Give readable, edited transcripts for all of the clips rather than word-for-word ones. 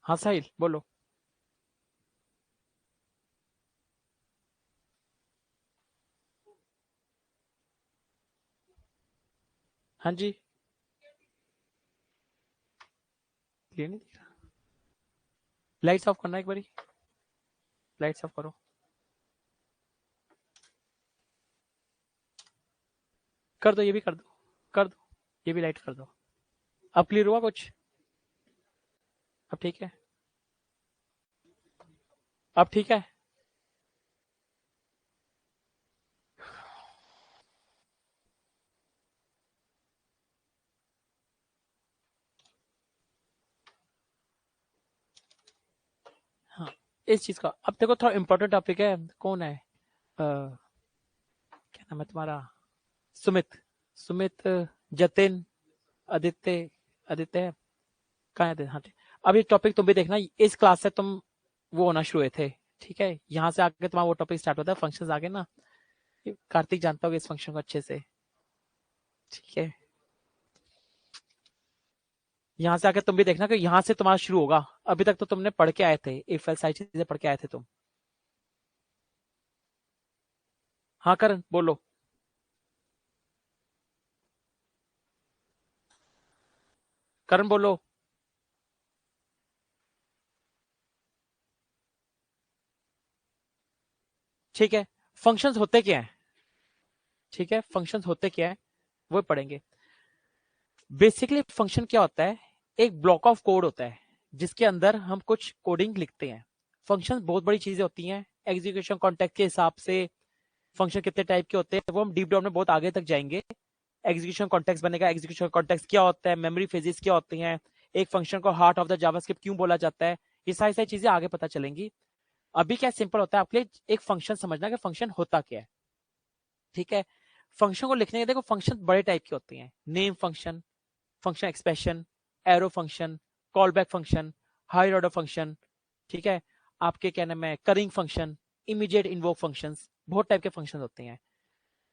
हाँ साहिल बोलो। हाँ जी। क्लियर नहीं दिख रहा। लाइट्स ऑफ करना एक बारी। लाइट्स ऑफ करो। कर दो, ये भी कर दो। कर दो, ये भी लाइट कर दो। अब क्लियर हुआ कुछ? अब ठीक है। अब ठीक है। हाँ, इस चीज का अब देखो, थोड़ा इंपॉर्टेंट टॉपिक है। कौन है? क्या नाम है तुम्हारा? सुमित। सुमित, जतिन, आदित्य। आदित्य है? कहाँ है आदित्य? हाँ ठीक। अब ये टॉपिक तुम भी देखना, इस क्लास से तुम वो होना शुरू हुए थे। ठीक है, यहाँ से आगे तुम्हारा वो टॉपिक स्टार्ट होता है, फंक्शंस आगे ना। ये कार्तिक जानता होगा इस फंक्शन को अच्छे से। ठीक है, यहाँ से आके तुम भी देखना कि यहाँ से तुम्हारा शुरू होगा। अभी तक तो तुमने पढ़ के आए थे, इफ एल्स सारी चीजें पढ़ के आए थे तुम। हाँ करण बोलो। करण बोलो। ठीक है, फंक्शंस होते क्या है? ठीक है, फंक्शंस होते क्या है वो पढ़ेंगे। बेसिकली फंक्शन क्या होता है? एक ब्लॉक ऑफ कोड होता है जिसके अंदर हम कुछ कोडिंग लिखते हैं। फंक्शन बहुत बड़ी चीजें होती हैं एग्जीक्यूशन कॉन्टेक्स्ट के हिसाब से। फंक्शन कितने टाइप के होते हैं वो हम डीप डाउन में बहुत आगे तक जाएंगे। एग्जीक्यूशन कॉन्टेक्स्ट बनेगा, एग्जीक्यूशन कॉन्टेक्स्ट क्या होता है, मेमोरी फेजेस क्या होती हैं, एक फंक्शन को हार्ट ऑफ द जावास्क्रिप्ट क्यों बोला जाता है, ये सारी सारी चीजें आगे पता चलेंगी। अभी क्या सिंपल होता है आपके लिए, एक फंक्शन समझना कि फंक्शन होता क्या है। ठीक है, फंक्शन को लिखने के देखो, फंक्शन बड़े टाइप के होते हैं। Name function, function expression, arrow function, call back function, higher order function. ठीक है, आपके क्या नाम है, currying function, immediate invoke functions, बहुत टाइप के फंक्शन होते हैं।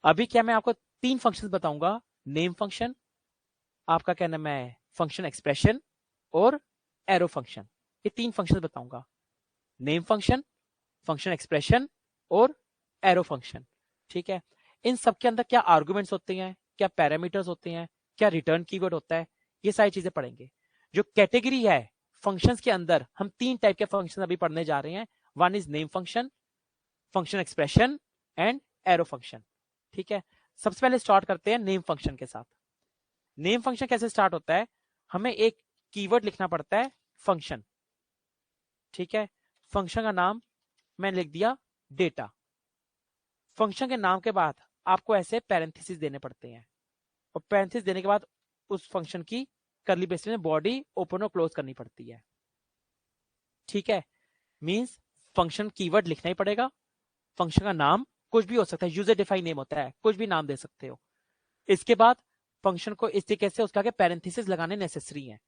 अभी क्या मैं आपको तीन फंक्शंस बताऊंगा। नेम फंक्शन, आपका क्या नाम है फंक्शन एक्सप्रेशन, और एरो फंक्शन। ये तीन फंक्शन बताऊंगा। नेम फंक्शन, फंक्शन एक्सप्रेशन, और एरो फंक्शन। ठीक है, इन सब के अंदर क्या आर्गुमेंट्स होते हैं, क्या पैरामीटर्स होते हैं, क्या रिटर्न कीवर्ड होता है, ये सारी चीजें पढ़ेंगे। जो कैटेगरी है फंक्शंस के अंदर, हम तीन टाइप के फंक्शन अभी पढ़ने जा रहे हैं। One is name function, function expression, and arrow function. ठीक है, सबसे पहले स्टार्ट करते हैं नेम फंक्शन के साथ। नेम फंक्शन कैसे स्टार्ट होता है? हमें एक कीवर्ड लिखना पड़ता है, फंक्शन। ठीक है, फंक्शन का नाम मैंने लिख दिया डेटा। फंक्शन के नाम के बाद आपको ऐसे पैरेंथेसिस देने पड़ते हैं, और पैरेंथेसिस देने के बाद उस फंक्शन की करली ब्रेसेस में बॉडी ओपन और क्लोज करनी पड़ती है। ठीक है, मींस फंक्शन कीवर्ड लिखना ही पड़ेगा। फंक्शन का नाम कुछ भी हो सकता है, यूजर डिफाइन नेम होता है, कुछ भी नाम दे सकते हो। इसके बाद फंक्शन को इस तरीके से उसके आगे पैरेंथेसिस लगाने नेसेसरी है,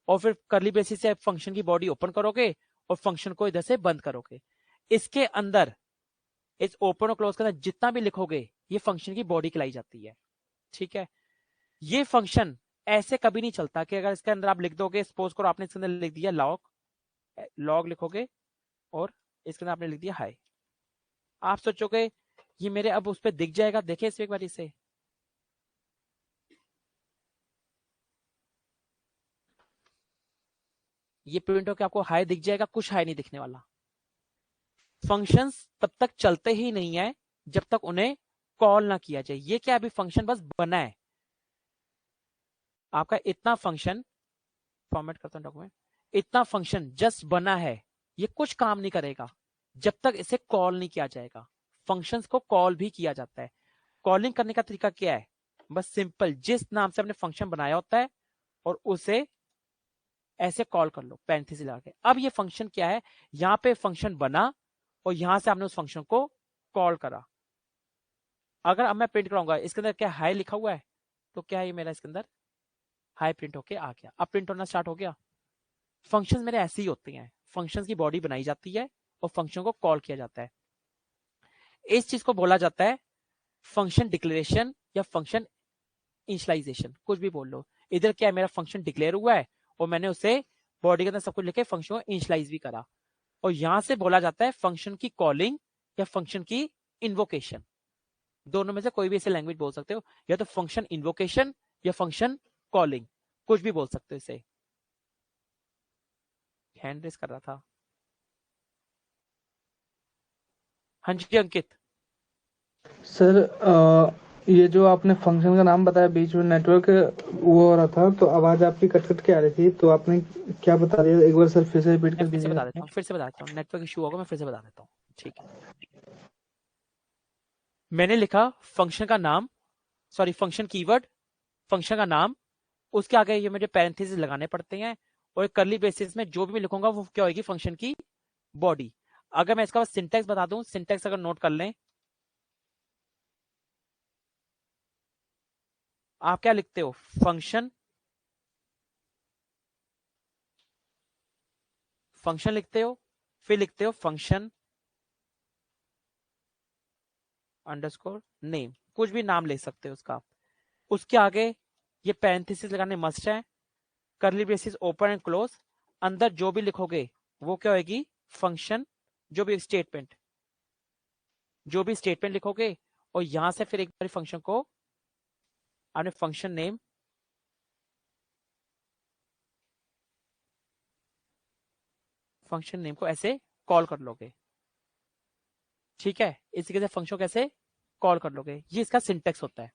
और फिर करली ब्रेसेस से फंक्शन की बॉडी ओपन करोगे और फंक्शन को इधर से बंद करोगे। इसके अंदर, इस ओपन और क्लोज के अंदर जितना भी लिखोगे, ये फंक्शन की बॉडी कहलाई जाती है। ठीक है, ये फंक्शन ऐसे कभी नहीं चलता कि अगर इसके अंदर आप लिख दोगे, सपोज करो आपने इसके अंदर लिख दिया लॉग, लॉग लिखोगे, और इसके अंदर आपने लिख दिया हाई। आप सोचोगे ये मेरे अब उस पर दिख जाएगा, देखे इस एक बार इसे। ये प्रिंट होकर आपको हाई दिख जाएगा, कुछ हाई नहीं दिखने वाला। फंक्शंस तब तक चलते ही नहीं है जब तक उन्हें कॉल ना किया जाए। ये क्या, अभी फंक्शन बस बना है आपका, इतना फंक्शन, फॉर्मेट करता हूं डॉक्यूमेंट, इतना फंक्शन जस्ट बना है, ये कुछ काम नहीं करेगा जब तक इसे कॉल नहीं किया जाएगा। फंक्शंस को कॉल भी किया जाता है। कॉलिंग करने का तरीका क्या है? बस सिंपल, जिस नाम से आपने फंक्शन बनाया होता है और उसे ऐसे कॉल कर लो पैरेंथेसिस लगा के। अब ये फंक्शन क्या है, यहाँ पे फंक्शन बना और यहां से आपने उस फंक्शन को कॉल करा। अगर अब मैं प्रिंट कराऊंगा, इसके अंदर क्या हाई लिखा हुआ है, तो क्या है ये मेरा इसके अंदर हाई प्रिंट होके आ गया। अब प्रिंट होना स्टार्ट हो गया। फंक्शंस मेरे ऐसे ही होते हैं, फंक्शंस की बॉडी बनाई जाती है और फंक्शन को कॉल किया जाता है। इस चीज को बोला जाता है फंक्शन डिक्लेरेशन या फंक्शन इनिशियलाइजेशन, कुछ भी बोल लो। इधर क्या है, मेरा फंक्शन डिक्लेयर हुआ है और मैंने उसे बॉडी के अंदर सब कुछ लिखे, फंक्शन को इनिशियलाइज भी करा, और यहां से बोला जाता है फंक्शन की कॉलिंग या फंक्शन की इन्वोकेशन। दोनों में से कोई भी ऐसे लैंग्वेज बोल सकते हो, या तो फंक्शन इन्वोकेशन या फंक्शन कॉलिंग, कुछ भी बोल सकते हो इसे। हैंड रेस कर रहा था। हाँ जी अंकित। सर ये जो आपने फंक्शन का नाम बताया, बीच में नेटवर्क वो हो रहा था तो आवाज आपकी कट कट के आ रही थी, तो आपने क्या बता दिया, एक बार सर फिर से रिपीट मैं कर फिर से बता दीजिएगा। देता हूँ, फिर से बता देता हूँ, नेटवर्क इशू होगा, मैं फिर से बता देता हूँ। ठीक है, मैंने लिखा फंक्शन का नाम, सॉरी फंक्शन कीवर्ड, फंक्शन का नाम, उसके आगे ये मुझे पैरेंथेसिस लगाने पड़ते हैं, और कर्ली ब्रेसेस में जो भी मैं लिखूंगा वो क्या होगी, फंक्शन की बॉडी। अगर मैं इसका सिंटेक्स बता दूं, सिंटेक्स अगर नोट कर लें, आप क्या लिखते हो, फंक्शन, फंक्शन लिखते हो, फिर लिखते हो फंक्शन अंडरस्कोर नेम, कुछ भी नाम ले सकते हो उसका। उसके आगे ये पैरेंथेसिस लगाने मस्ट है, curly braces open and close, अंदर जो भी लिखोगे वो क्या होगी, फंक्शन, जो भी स्टेटमेंट, जो भी स्टेटमेंट लिखोगे, और यहां से फिर एक बार फंक्शन को आपने फंक्शन नेम, फंक्शन नेम को ऐसे कॉल कर लोगे। ठीक है, इस तरीके से फंक्शन को कैसे कॉल कर लोगे, ये इसका सिंटेक्स होता है।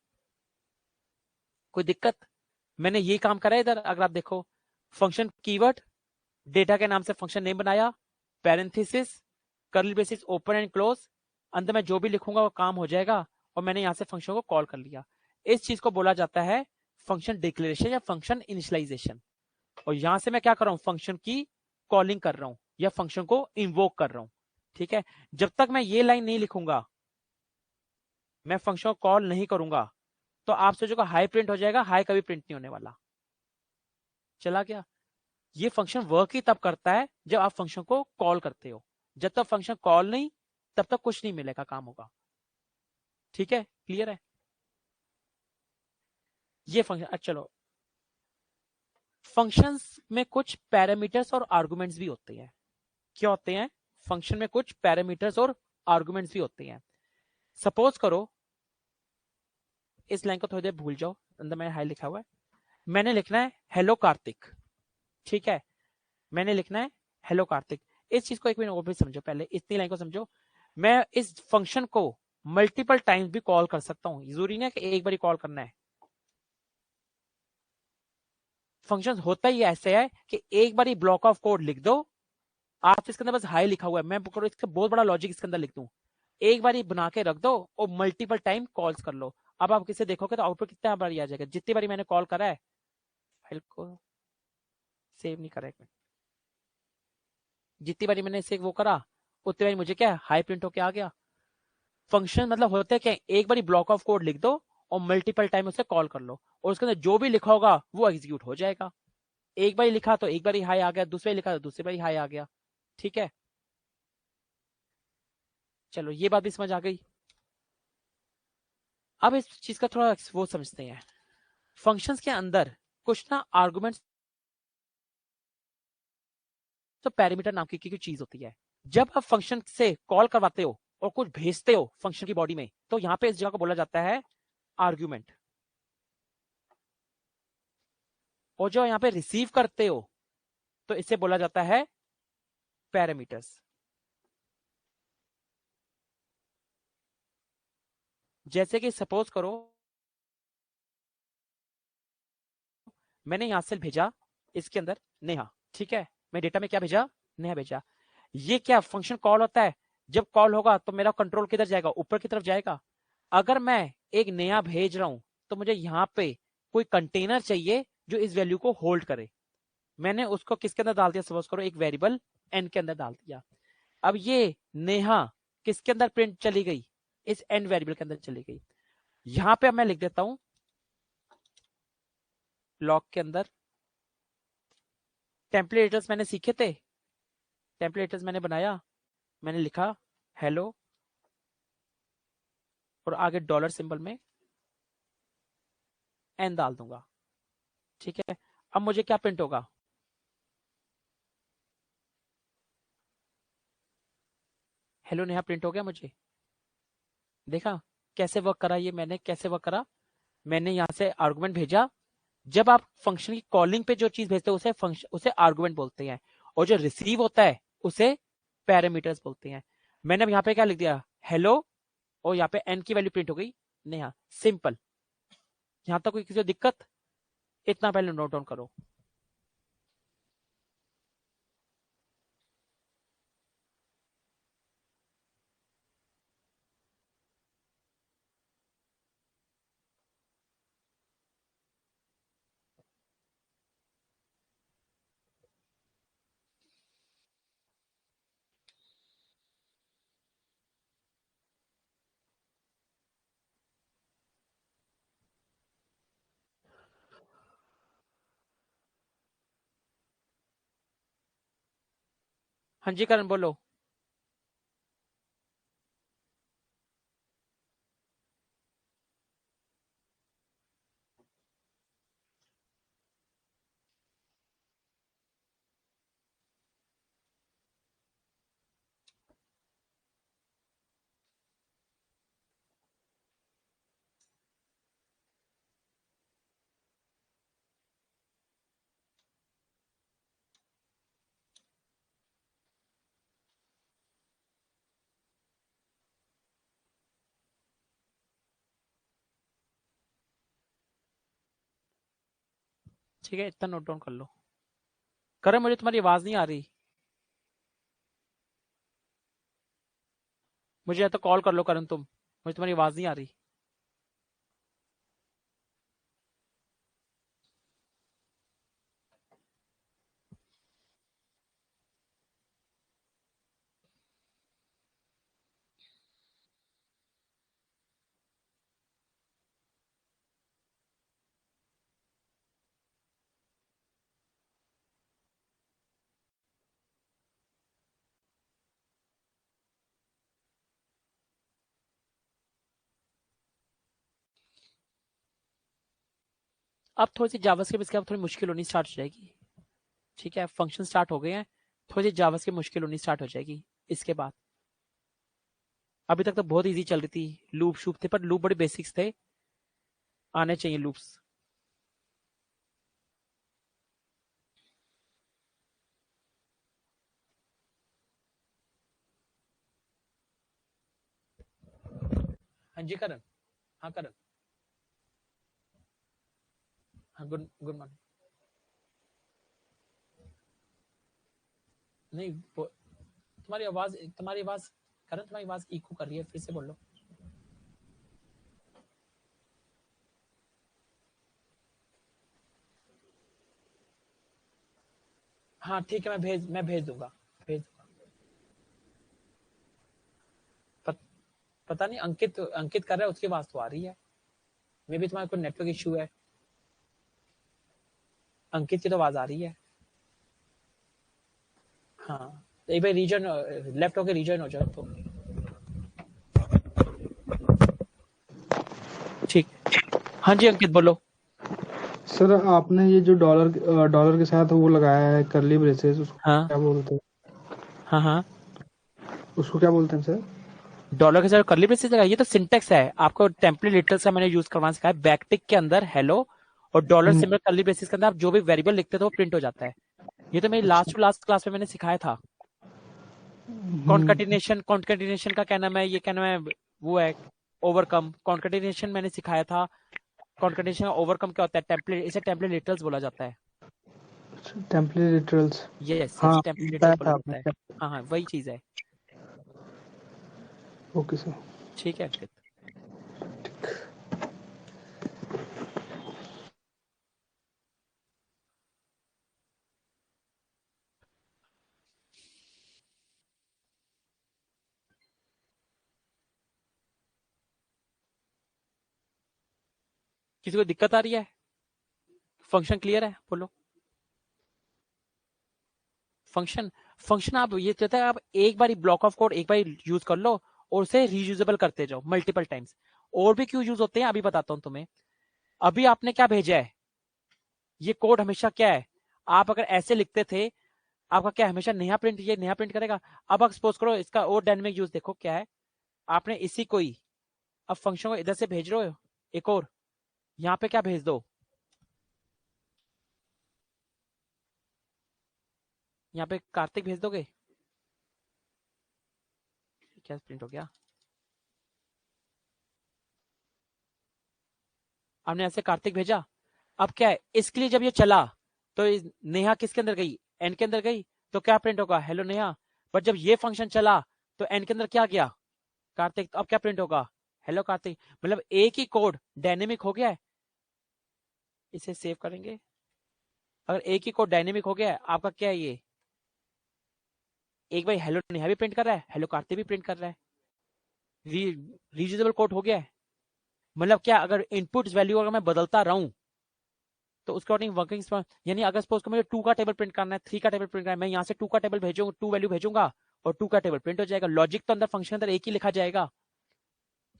कोई दिक्कत? मैंने ये काम करा है इधर, अगर आप देखो, फंक्शन कीवर्ड, डेटा के नाम से फंक्शन नेम बनाया, parenthesis, curly braces open and close, अंदर में जो भी लिखूंगा वो काम हो जाएगा, और मैंने यहां से फंक्शन को कॉल कर लिया। इस चीज को बोला जाता है फंक्शन डिक्लेरेशन या फंक्शन इनिशियलाइजेशन। और यहां से मैं क्या कर रहा हूं, फंक्शन की कॉलिंग कर रहा हूं या फंक्शन को इन्वोक कर रहा हूं। ठीक है, जब तक मैं ये लाइन नहीं लिखूंगा, मैं फंक्शन को कॉल नहीं करूंगा, तो आप सोचोगे हाई प्रिंट हो जाएगा, हाई कभी प्रिंट नहीं होने वाला। चला गया। ये फंक्शन वर्क ही तब करता है जब आप फंक्शन को कॉल करते हो, जब तक फंक्शन कॉल नहीं, तब तक कुछ नहीं मिलेगा, काम होगा। ठीक है, क्लियर है? ये फंक्शन, अच्छा चलो, फंक्शंस में कुछ पैरामीटर्स और आर्गुमेंट्स भी होते हैं। क्या होते हैं? फंक्शन में कुछ पैरामीटर्स और आर्गुमेंट्स भी होते हैं। सपोज करो, इस लाइन को थोड़ी देर भूल जाओ, अंदर मैंने हाई लिखा हुआ है, मैंने लिखना है हेलो कार्तिक। ठीक है, मैंने लिखना है हेलो कार्तिक। इस चीज को एक मिनट और भी समझो, पहले इतनी लाइन को समझो। मैं इस फंक्शन को मल्टीपल टाइम्स भी कॉल कर सकता हूं, जरूरी नहीं कि एक बार कॉल करना है। फंक्शन होता ही ऐसे है कि एक बार ब्लॉक ऑफ कोड लिख दो, आप इसके अंदर बस हाई लिखा हुआ है, मैं इसका बहुत बड़ा लॉजिक इसके अंदर लिख दूं, एक बार बना के रख दो और मल्टीपल टाइम कॉल्स कर लो। अब आप किसे देखोगे तो आउटपुट कितना बार आ जाएगा, जितनी बारी मैंने कॉल करा है। फाइल को सेव नहीं करा, एक मिनट, जितनी बारी मैंने इसे वो करा, उतनी बारी मुझे क्या हाई प्रिंट होके आ गया। फंक्शन मतलब होते हैं क्या, एक बार ब्लॉक ऑफ कोड लिख दो और मल्टीपल टाइम उसे कॉल कर लो, और उसके अंदर जो भी लिखा होगा वो एग्जीक्यूट हो जाएगा। एक बार लिखा तो एक बार ही हाई आ गया, दूसरे लिखा तो दूसरी बार हाई आ गया। ठीक है, चलो ये बात भी समझ आ गई। अब इस चीज का थोड़ा वो समझते हैं। फंक्शंस के अंदर कुछ ना आर्गुमेंट्स, तो पैरामीटर नाम की कोई चीज होती है। जब आप फंक्शन से कॉल करवाते हो और कुछ भेजते हो फंक्शन की बॉडी में, तो यहां पे इस जगह को बोला जाता है आर्ग्यूमेंट। और जो यहां पे रिसीव करते हो, तो इसे बोला जाता है पैरामीटर्स। जैसे कि सपोज करो, मैंने यहां से भेजा इसके अंदर नेहा। ठीक है, मैं डेटा में क्या भेजा, नेहा भेजा। ये क्या फंक्शन कॉल होता है, जब कॉल होगा तो मेरा कंट्रोल किधर जाएगा, ऊपर की तरफ जाएगा। अगर मैं एक नया भेज रहा हूं, तो मुझे यहां पे कोई कंटेनर चाहिए जो इस वैल्यू को होल्ड करे। मैंने उसको किसके अंदर डाल दिया, सपोज करो एक वेरिएबल एन के अंदर डाल दिया। अब ये नेहा किसके अंदर प्रिंट चली गई, इस एन वेरिएबल के अंदर चली गई। यहां पे अब मैं लिख देता हूं लॉग के अंदर, टेम्पलेटर्स मैंने सीखे थे, टेम्पलेटर्स मैंने बनाया, मैंने लिखा हेलो और आगे डॉलर सिंबल में एन डाल दूंगा। ठीक है, अब मुझे क्या प्रिंट होगा, हेलो नेहा प्रिंट हो गया मुझे, देखा कैसे वर्क करा, ये मैंने कैसे वर्क करा, मैंने यहाँ से आर्गुमेंट भेजा। जब आप फंक्शन की कॉलिंग पे जो चीज भेजते हैं उसे फंक्शन, उसे आर्गुमेंट बोलते हैं, और जो रिसीव होता है उसे पैरामीटर्स बोलते हैं। मैंने अब यहाँ पे क्या लिख दिया, हेलो, और यहाँ पे एन की वैल्यू प्रिंट हो गई नेहा, सिंपल। यहाँ तक कोई किसी को दिक्कत? इतना पहले नोट डाउन करो। हाँ जी करण बोलो। ठीक है, इतना नोट डाउन कर लो। करण मुझे तुम्हारी आवाज नहीं आ रही, मुझे या तो कॉल कर लो करण तुम, मुझे तुम्हारी आवाज नहीं आ रही। अब थोड़ी सी जावास्क्रिप्ट इसके अब थोड़ी मुश्किल होनी स्टार्ट हो जाएगी। ठीक है, फंक्शन स्टार्ट हो गए हैं, थोड़ी सी जावास्क्रिप्ट मुश्किल होनी स्टार्ट हो जाएगी इसके बाद। अभी तक तो बहुत इजी चल रही थी, लूप शूप थे, पर लूप बड़े बेसिक्स थे, आने चाहिए लूप्स। हाँ जी करण। हाँ करण। हाँ गुड गुड मॉर्निंग। नहीं तुम्हारी आवाज करण, तुम्हारी आवाज इको कर रही है, फिर से बोल लो। हाँ ठीक है, मैं भेज दूंगा, भेज दूंगा। पता नहीं, अंकित अंकित कर रहा है, उसकी आवाज तो आ रही है, मे भी तुम्हारा कोई नेटवर्क इशू है। अंकित की तो आवाज आ रही है। हाँ, एक बार रीजन लेफ्ट होके रीजन हो जाओ तो ठीक। हाँ जी अंकित बोलो। सर आपने ये जो डॉलर के साथ वो लगाया है करली ब्रेसेस, उसको हाँ क्या बोलते हैं? हाँ हाँ, उसको क्या बोलते हैं सर? डॉलर के साथ कर्ली ब्रेसेस लगा, ये तो सिंटेक्स है, आपको टेम्पलेट लिटरल्स का मैंने यूज करवाना सिखाया। बैकटिक के अंदर हेलो और डॉलर हम्म, सिंबल कर्ली ब्रेसेस के अंदर आप जो भी वेरिएबल लिखते थे वो प्रिंट हो जाता है। ये तो मेरी अच्छा। लास्ट टू लास्ट क्लास में मैंने सिखाया था। हम्म, कॉन्केटिनेशन का क्या नाम है, ये क्या नाम है, वो है ओवरकम। कॉन्केटिनेशन मैंने सिखाया था। कॉन्केटिनेशन ओवरकम क्या होता है, टेम्पलेट, इसे टेम्पलेट लिटरल्स बोला जाता है। Template literals. यस हाँ यस, टेम्पलेट बताया लिटरल्स बोला था जाता है। आपने। हाँ हाँ, वही चीज है। Okay sir. ठीक है अंकित। किसी को दिक्कत आ रही है? फंक्शन क्लियर है बोलो। फंक्शन फंक्शन आप ये कहते हैं, आप एक बार ब्लॉक ऑफ कोड एक बार यूज कर लो और उसे रीयूजेबल करते जाओ मल्टीपल टाइम्स। और भी क्यों यूज होते हैं अभी बताता हूं तुम्हें। अभी आपने क्या भेजा है, ये कोड हमेशा क्या है, आप अगर ऐसे लिखते थे आपका क्या हमेशा नया प्रिंट, ये नया प्रिंट करेगा। अब आप सपोज करो इसका और डायनेमिक यूज देखो क्या है, आपने इसी को ही अब फंक्शन को इधर से भेज रहे हो एक और, यहाँ पे क्या भेज दो, यहाँ पे कार्तिक भेज दोगे, क्या प्रिंट हो गया, हमने ऐसे कार्तिक भेजा। अब क्या है, इसके लिए जब ये चला तो नेहा किसके अंदर गई, एन के अंदर गई, तो क्या प्रिंट होगा, हेलो नेहा। बट जब ये फंक्शन चला तो एन के अंदर क्या गया, कार्तिक, तो अब क्या प्रिंट होगा, हेलो कार्तिक। मतलब एक ही कोड डायनेमिक हो गया है। इसे सेव करेंगे, अगर एक ही कोड डायनेमिक हो गया है आपका, क्या है ये, एक बार हेलो नेहा भी प्रिंट कर रहा है, हेलो कार्तिक भी प्रिंट कर रहा है, रीयूजेबल कोड हो गया है। मतलब क्या, अगर इनपुट वैल्यू अगर मैं बदलता रहूं तो उसके अकॉर्डिंग वर्किंग, यानी अगर सपोज को मुझे 2 का टेबल प्रिंट करना है, 3 का टेबल प्रिंट करना है, मैं यहाँ से 2 का टेबल भेजूंगा, 2 वैल्यू भेजूंगा और 2 का टेबल प्रिंट हो जाएगा। लॉजिक तो अंदर फंक्शन अंदर एक ही लिखा जाएगा।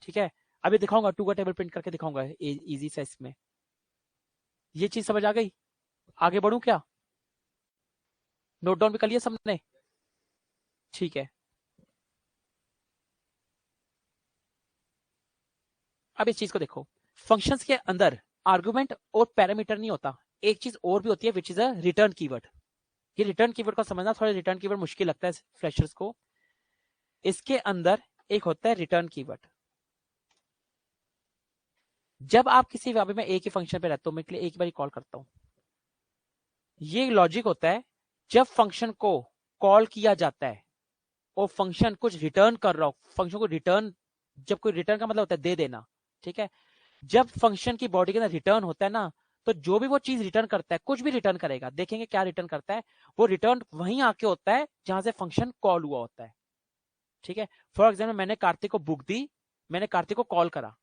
ठीक है, अभी दिखाऊंगा 2 का टेबल प्रिंट करके दिखाऊंगा इजी से इसमें। ये चीज समझ आ गई, आगे बढ़ू क्या, नोट डाउन भी कर लिया सबने, ठीक है। अब इस चीज को देखो, फंक्शंस के अंदर आर्गुमेंट और पैरामीटर नहीं होता, एक चीज और भी होती है which is a return keyword. ये रिटर्न कीवर्ड को समझना थोड़ा, रिटर्न कीवर्ड मुश्किल लगता है फ्रेशर्स को। इसके अंदर एक होता है रिटर्न कीवर्ड। जब आप किसी अभी मैं एक ही फंक्शन पे रहता हूं, मैं के लिए एक बार कॉल करता हूं, ये लॉजिक होता है जब फंक्शन को कॉल किया जाता है और फंक्शन कुछ रिटर्न कर रहा हो, फंक्शन को रिटर्न, जब कोई रिटर्न का मतलब होता है दे देना, ठीक है। जब फंक्शन की बॉडी के अंदर रिटर्न होता है ना, तो जो भी वो चीज रिटर्न करता है, कुछ भी रिटर्न करेगा, देखेंगे क्या रिटर्न करता है, वो रिटर्न वहीं आके होता है जहां से फंक्शन कॉल हुआ होता है। ठीक है, फॉर एग्जाम्पल मैंने कार्तिक को बुक दी, मैंने कार्तिक को कॉल करा,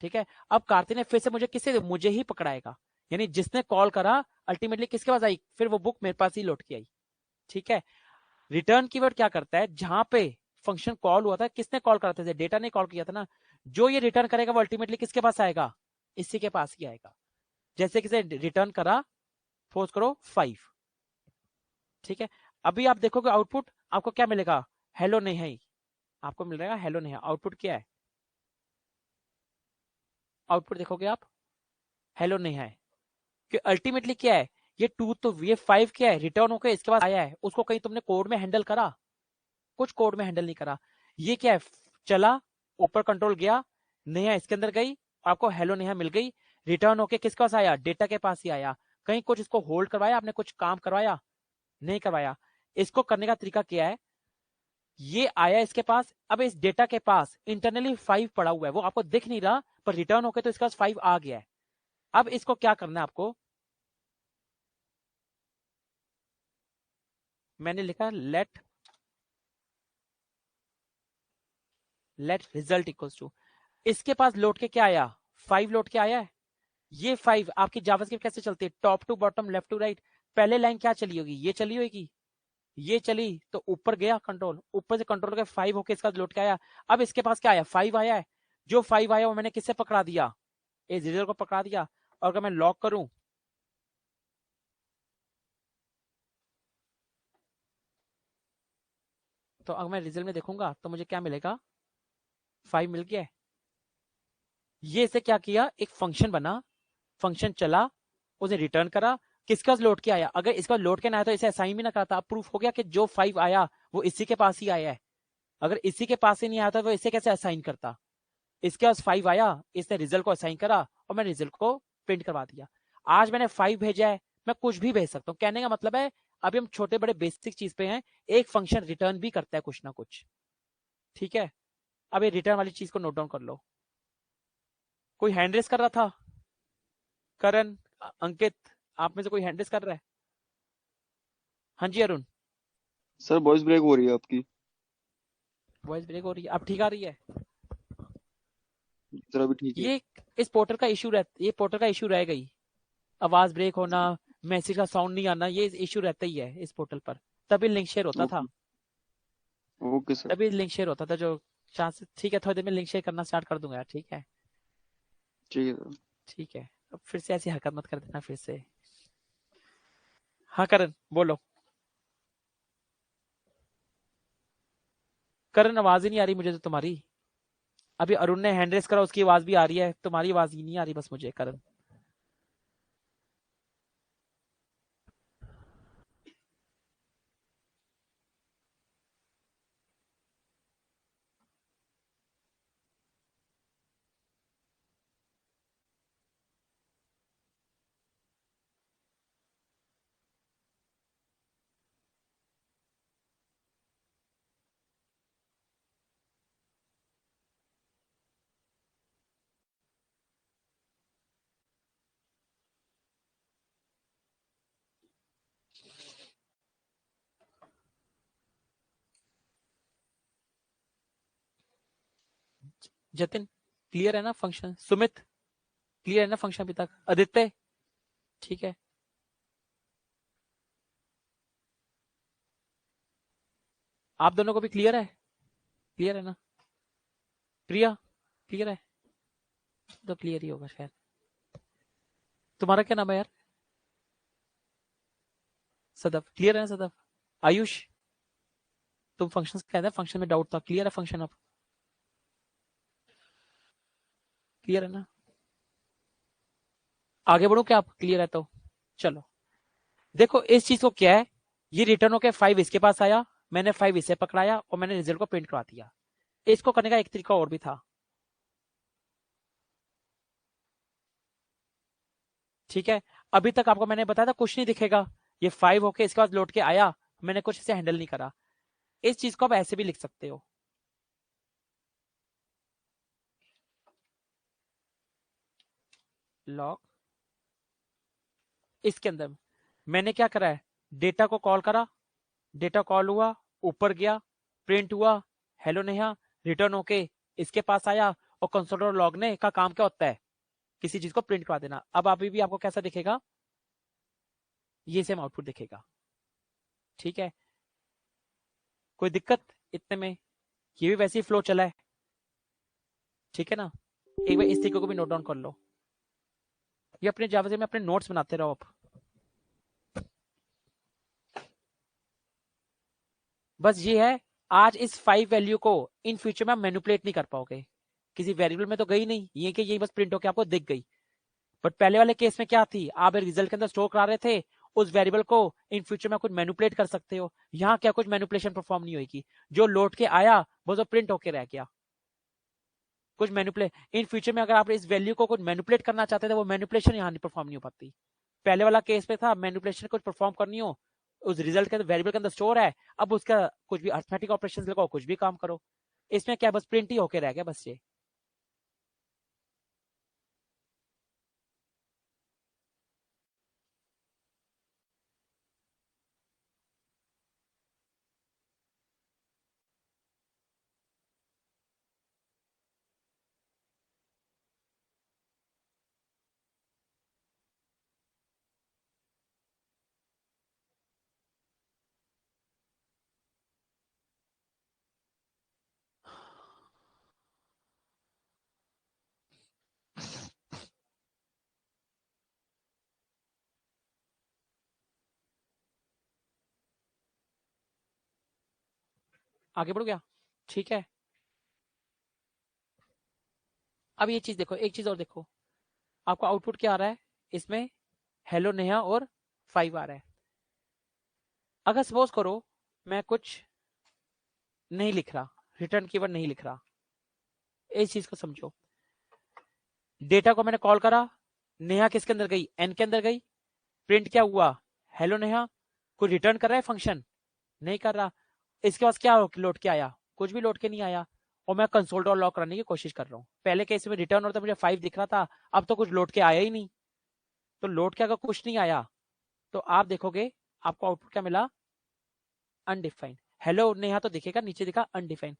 ठीक है। अब कार्तिक ने फिर से मुझे किससे, मुझे ही पकड़ाएगा, यानी जिसने कॉल करा अल्टीमेटली किसके पास आई, फिर वो बुक मेरे पास ही लौट के आई। ठीक है, रिटर्न कीवर्ड क्या करता है, जहां पे फंक्शन कॉल हुआ था, किसने कॉल करा था, डेटा ने कॉल किया था ना, जो ये रिटर्न करेगा वो अल्टीमेटली किसके पास आएगा, इसी के पास ही आएगा। जैसे किसे रिटर्न करा, सपोज करो 5, ठीक है। अभी आप देखोगे आउटपुट आपको क्या मिलेगा, हेलो नहीं है, आपको मिल रहा है हेलो नहीं है। आउटपुट क्या है, आउटपुट देखोगे आप, हेलो नहीं है, कि अल्टीमेटली क्या है, ये 2 तो ये 5 क्या है, रिटर्न होकर इसके पास आया है, उसको कहीं तुमने कोड में हैंडल करा, कुछ कोड में हैंडल नहीं करा। ये क्या है, चला, ऊपर कंट्रोल गया, नेहा इसके अंदर गई, आपको हेलो नेहा मिल गई, रिटर्न होके किसके पास आया, डेटा के पास ही आया। कहीं कुछ इसको होल्ड करवाया आपने, कुछ काम करवाया, नहीं करवाया। इसको करने का तरीका क्या है, ये आया इसके पास, अब इस डेटा के पास इंटरनली 5 पड़ा हुआ है, वो आपको दिख नहीं रहा, पर रिटर्न होके तो इसके पास 5 आ गया है। अब इसको क्या करना है आपको, मैंने लिखा लेट रिजल्ट इक्वल्स टू, इसके पास लौट के क्या आया, 5 लौट के आया है। ये 5 आपकी जावास्क्रिप्ट कैसे चलती है, top to bottom, left to right. पहले लाइन क्या चली होगी, ये चली होगी, ये चली तो ऊपर गया कंट्रोल, ऊपर से कंट्रोल के 5 होके इसका लौट के आया। अब इसके पास क्या आया, 5 आया है, जो 5 आया वो मैंने किससे पकड़ा दिया, ए जीरो को पकड़ा दिया। और अगर मैं लॉक करूं, तो अगर मैं रिजल्ट में देखूंगा तो मुझे क्या मिलेगा, 5 मिल गया है। ये इसे क्या किया, एक फंक्शन बना, फंक्शन चला, उसे रिटर्न करा, किसका लौट के आया, अगर इसका लौट के ना आया तो इसे असाइन भी ना करता। अब प्रूफ हो गया कि जो 5 आया वो इसी के पास ही आया है। अगर इसी के पास ही नहीं आया था तो इसे कैसे असाइन करता, इसके पास 5 आया, इसने रिजल्ट को असाइन करा और मैंने रिजल्ट को प्रिंट करवा दिया। आज मैंने 5 भेजा है, मैं कुछ भी भेज सकता हूँ, कहने का मतलब है अभी हम छोटे बड़े बेसिक चीज पे हैं, एक फंक्शन रिटर्न भी करता है कुछ ना कुछ। ठीक है, अब ये रिटर्न वाली चीज को नोट डाउन कर लो। कोई हैंड रेस कर रहा था, करण, अंकित, आप में से कोई हैंड रेस कर रहा है, हाँ जी अरुण। सर वॉइस ब्रेक हो रही है आपकी। वॉइस ब्रेक हो रही है, अब ठीक आ रही है। सर अभी ठीक है। ये इस पोर्टल का इशू ये पोर्टल का इशू रहेगा ही, आवाज ब्रेक होना, मैसेज का साउंड नहीं आना, ये इशू रहता ही है इस पोर्टल पर। तभी लिंक शेयर होता था, ओके ओके सर। तभी लिंक शेयर होता था जो चांस। ठीक है, थोड़ी देर में लिंक शेयर करना स्टार्ट कर दूंगा यार, ठीक है। ठीक है सर। ठीक है, अब फिर से ऐसी हरकत मत कर देना फिर से। हाँ करण बोलो। करण आवाज ही नहीं आ रही मुझे तो तुम्हारी। अभी अरुण ने हैंड रेस करा, उसकी आवाज भी आ रही है, तुम्हारी आवाज ही नहीं आ रही बस मुझे करण। जतिन क्लियर है ना फंक्शन? सुमित क्लियर है ना फंक्शन अभी तक? आदित्य ठीक है? आप दोनों को भी क्लियर है? क्लियर है ना? प्रिया क्लियर है? तो क्लियर ही होगा शायद। तुम्हारा क्या नाम है यार? सदफ क्लियर है ना? सदफ, आयुष तुम फंक्शन कहते हैं, फंक्शन में डाउट था, क्लियर है फंक्शन अब? क्लियर है ना? आगे बढ़ो क्या आप? क्लियर है तो चलो। देखो इस चीज को क्या है, ये रिटर्न होके 5 इसके पास आया, मैंने 5 इसे पकड़ाया और मैंने रिजल्ट को प्रिंट करवा दिया। इसको करने का एक तरीका और भी था, ठीक है? अभी तक आपको मैंने बताया था कुछ नहीं दिखेगा, ये 5 होके इसके बाद लौट के आया, मैंने कुछ इसे हैंडल नहीं करा। इस चीज को आप ऐसे भी लिख सकते हो, लॉग इसके अंदर मैंने क्या करा है, डेटा को कॉल करा, डेटा कॉल हुआ, ऊपर गया, प्रिंट हुआ, हेलो नेहा, रिटर्न होके इसके पास आया, और कंसोल लॉग ने का काम क्या होता है, किसी चीज को प्रिंट करवा देना। अब अभी भी आपको कैसा दिखेगा, ये सेम आउटपुट दिखेगा, ठीक है? कोई दिक्कत इतने में? ये भी वैसे ही फ्लो चला है, ठीक है ना? एक बार इस तरीके को भी नोट डाउन कर लो, ये अपने जावा में अपने नोट्स बनाते रहो आप। बस ये है, आज इस 5 वैल्यू को इन फ्यूचर में आप मैनिपुलेट नहीं कर पाओगे, किसी वेरिएबल में तो गई नहीं, ये कि ये बस प्रिंट होकर आपको दिख गई। बट पहले वाले केस में क्या थी, आप रिजल्ट के अंदर स्टोर करा रहे थे, उस वेरिएबल को इन फ्यूचर में कुछ मैनिपुलेट कर सकते हो। यहाँ क्या कुछ मैनिपुलेशन परफॉर्म नहीं होगी, जो लौट के आया वो तो प्रिंट होके रह गया। कुछ मैनिपुलेट इन फ्यूचर में अगर आप इस वैल्यू को कुछ मैनिपुलेट करना चाहते थे, वो मैनिपुलेशन यहाँ नहीं परफॉर्म नहीं हो पाती। पहले वाला केस पे था मैनिपुलेशन कुछ परफॉर्म करनी हो, उस रिजल्ट के वेरिएबल के अंदर स्टोर है, अब उसका कुछ भी अर्थमेटिक ऑपरेशंस लगाओ, कुछ भी काम करो, इसमें क्या बस प्रिंट ही होके रह गया बस ये। आगे बढ़ो क्या? ठीक है, अब ये चीज देखो, एक चीज और देखो, आपको आउटपुट क्या आ रहा है इसमें, हेलो नेहा और 5 आ रहा है। अगर सपोज करो मैं कुछ नहीं लिख रहा, रिटर्न कीवर्ड नहीं लिख रहा, इस चीज को समझो, डेटा को मैंने कॉल करा, नेहा किसके अंदर गई, एन के अंदर गई, प्रिंट क्या हुआ, हेलो नेहा, कोई रिटर्न कर रहा है फंक्शन? नहीं कर रहा। इसके पास क्या लोड के आया, कुछ भी लोड के नहीं आया, और मैं कंसोल डॉट लॉग करने की कोशिश कर रहा हूँ। पहले केस में रिटर्न होता मुझे 5 दिख रहा था, अब तो कुछ लोड के आया ही नहीं। तो लोड के अगर कुछ नहीं आया तो आप देखोगे आपको आउटपुट क्या मिला, अनडिफाइंड। हेलो नेहा तो दिखेगा, नीचे दिखा अनडिफाइंड।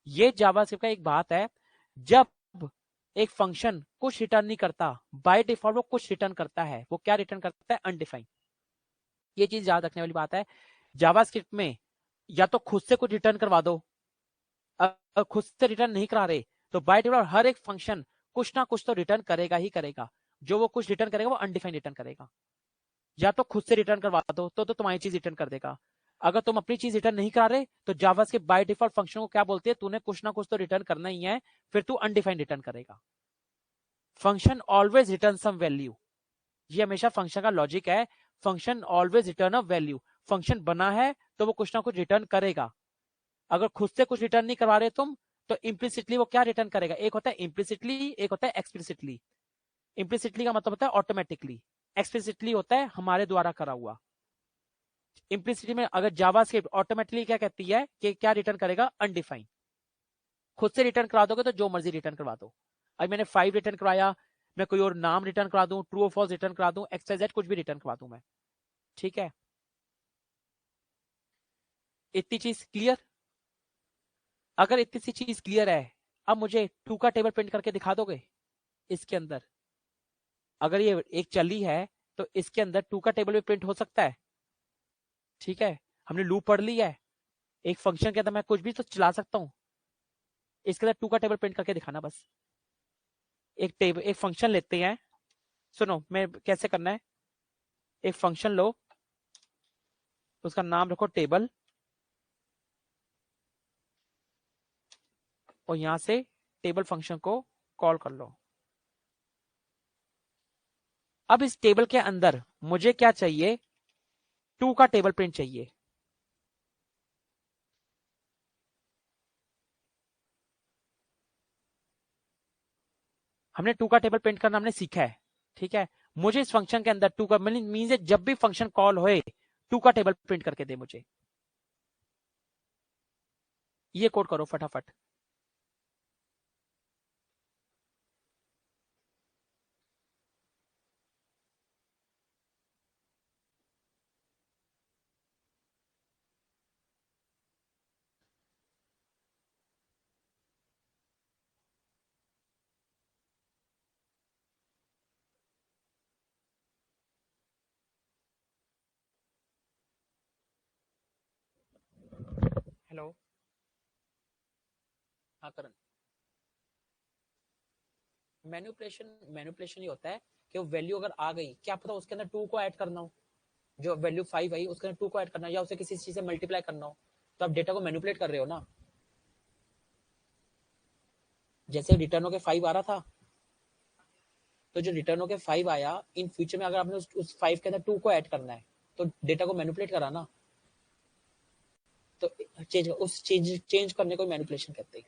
ये जावास्क्रिप्ट का एक बात है, जब एक फंक्शन कुछ रिटर्न नहीं करता, बाय डिफॉल्ट वो कुछ रिटर्न करता है, वो क्या रिटर्न करता है, अनडिफाइंड। ये चीज याद रखने वाली बात है। जावास्क्रिप्ट में या तो खुद से कुछ रिटर्न करवा दो, अगर खुद से रिटर्न नहीं करा रहे तो बाय डिफॉल्ट हर एक फंक्शन कुछ ना कुछ तो रिटर्न करेगा ही करेगा, जो वो कुछ रिटर्न करेगा वो अनडिफाइंड रिटर्न करेगा। या तो खुद से रिटर्न करवा दो तो तुम्हारी चीज रिटर्न कर देगा, अगर तुम अपनी चीज रिटर्न नहीं करा रहे तो जावास्क्रिप्ट बाय डिफॉल्ट फंक्शन को क्या बोलते हैं, तूने कुछ ना कुछ तो रिटर्न करना ही है, फिर तू अनडिफाइंड रिटर्न करेगा। Function always return some value, ये हमेशा फंक्शन का लॉजिक है। Function always return a value, function बना है तो वो कुछ ना कुछ रिटर्न करेगा। अगर खुद से कुछ रिटर्न नहीं करवा रहे तुम, तो इम्प्लिसिटली वो क्या रिटर्न करेगा, एक होता है इम्प्लिसिटली, एक होता है एक्सप्लिसिटली। इम्प्लिसिटली का मतलब होता है ऑटोमेटिकली, एक्सप्लिसिटली होता है हमारे द्वारा करा हुआ। इम्प्लिसिटली में अगर जावास्क्रिप्ट ऑटोमेटिकली क्या कहती है कि क्या रिटर्न करेगा, अनडिफाइंड। खुद से रिटर्न करा दोगे तो जो मर्जी रिटर्न करवा दो। अभी मैंने 5 रिटर्न करवाया, मैं कोई और नाम रिटर्न करा दूं, ट्रू और फॉल्स रिटर्न करा दूं, XYZ कुछ भी रिटर्न करवा दूं मैं, ठीक है। इतनी चीज क्लियर? अगर इतनी सी चीज क्लियर है, अब मुझे टू का टेबल प्रिंट करके दिखा दोगे इसके अंदर? अगर ये एक चली है तो इसके अंदर टू का टेबल भी प्रिंट हो सकता है, ठीक है। हमने लूप पढ़ ली है, एक फंक्शन के अंदर मैं कुछ भी तो चला सकता हूं। इसके अंदर टू का टेबल प्रिंट करके दिखाना बस। एक फंक्शन लेते हैं, सुनो मैं कैसे करना है। एक फंक्शन लो, उसका नाम रखो टेबल, और यहां से टेबल फंक्शन को कॉल कर लो। अब इस टेबल के अंदर मुझे क्या चाहिए, टू का टेबल प्रिंट चाहिए। हमने टू का टेबल प्रिंट करना हमने सीखा है, ठीक है। मुझे इस फंक्शन के अंदर टू का मीन जब भी फंक्शन कॉल होए टू का टेबल प्रिंट करके दे मुझे। ये कोड करो फटाफट। हेलो, हाँ करण। मैनिपुलेशन, मैनिपुलेशन ये होता है कि वो वैल्यू अगर आ गई, क्या पता उसके अंदर टू को ऐड करना हो, जो वैल्यू 5 आई उसके अंदर टू को ऐड करना हो, या उसे किसी चीज से मल्टीप्लाई करना हो, तो आप डेटा को मैनिपुलेट कर रहे हो ना। जैसे रिटर्न के 5 आ रहा था, तो जो रिटर्न के 5 आया, इन फ्यूचर में अगर आपने उस 5 के अंदर टू को ऐड करना है तो डेटा को मैनिपुलेट करा ना, तो चेंज करने को मैनिपुलेशन कहते हैं,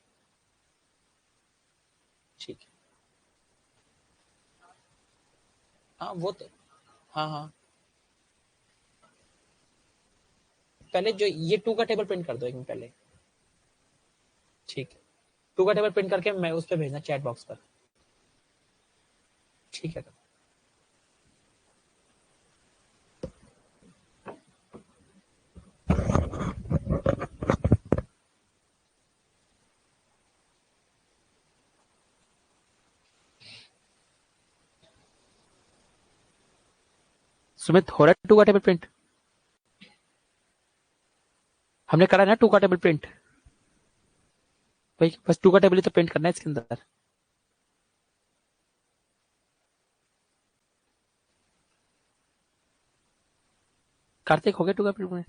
ठीक है। हाँ वो तो, हाँ हाँ, पहले जो ये टू का टेबल प्रिंट कर दो एक मिनट पहले, ठीक है। टू का टेबल प्रिंट करके मैं उस पर भेजना चैट बॉक्स पर, ठीक है। सुमित हो रहा है टू का टेबल प्रिंट? हमने करा ना टू का टेबल प्रिंट भाई, बस टू का टेबल ही तो प्रिंट करना है इसके अंदर। कार्तिक हो गया टू का प्रिंट?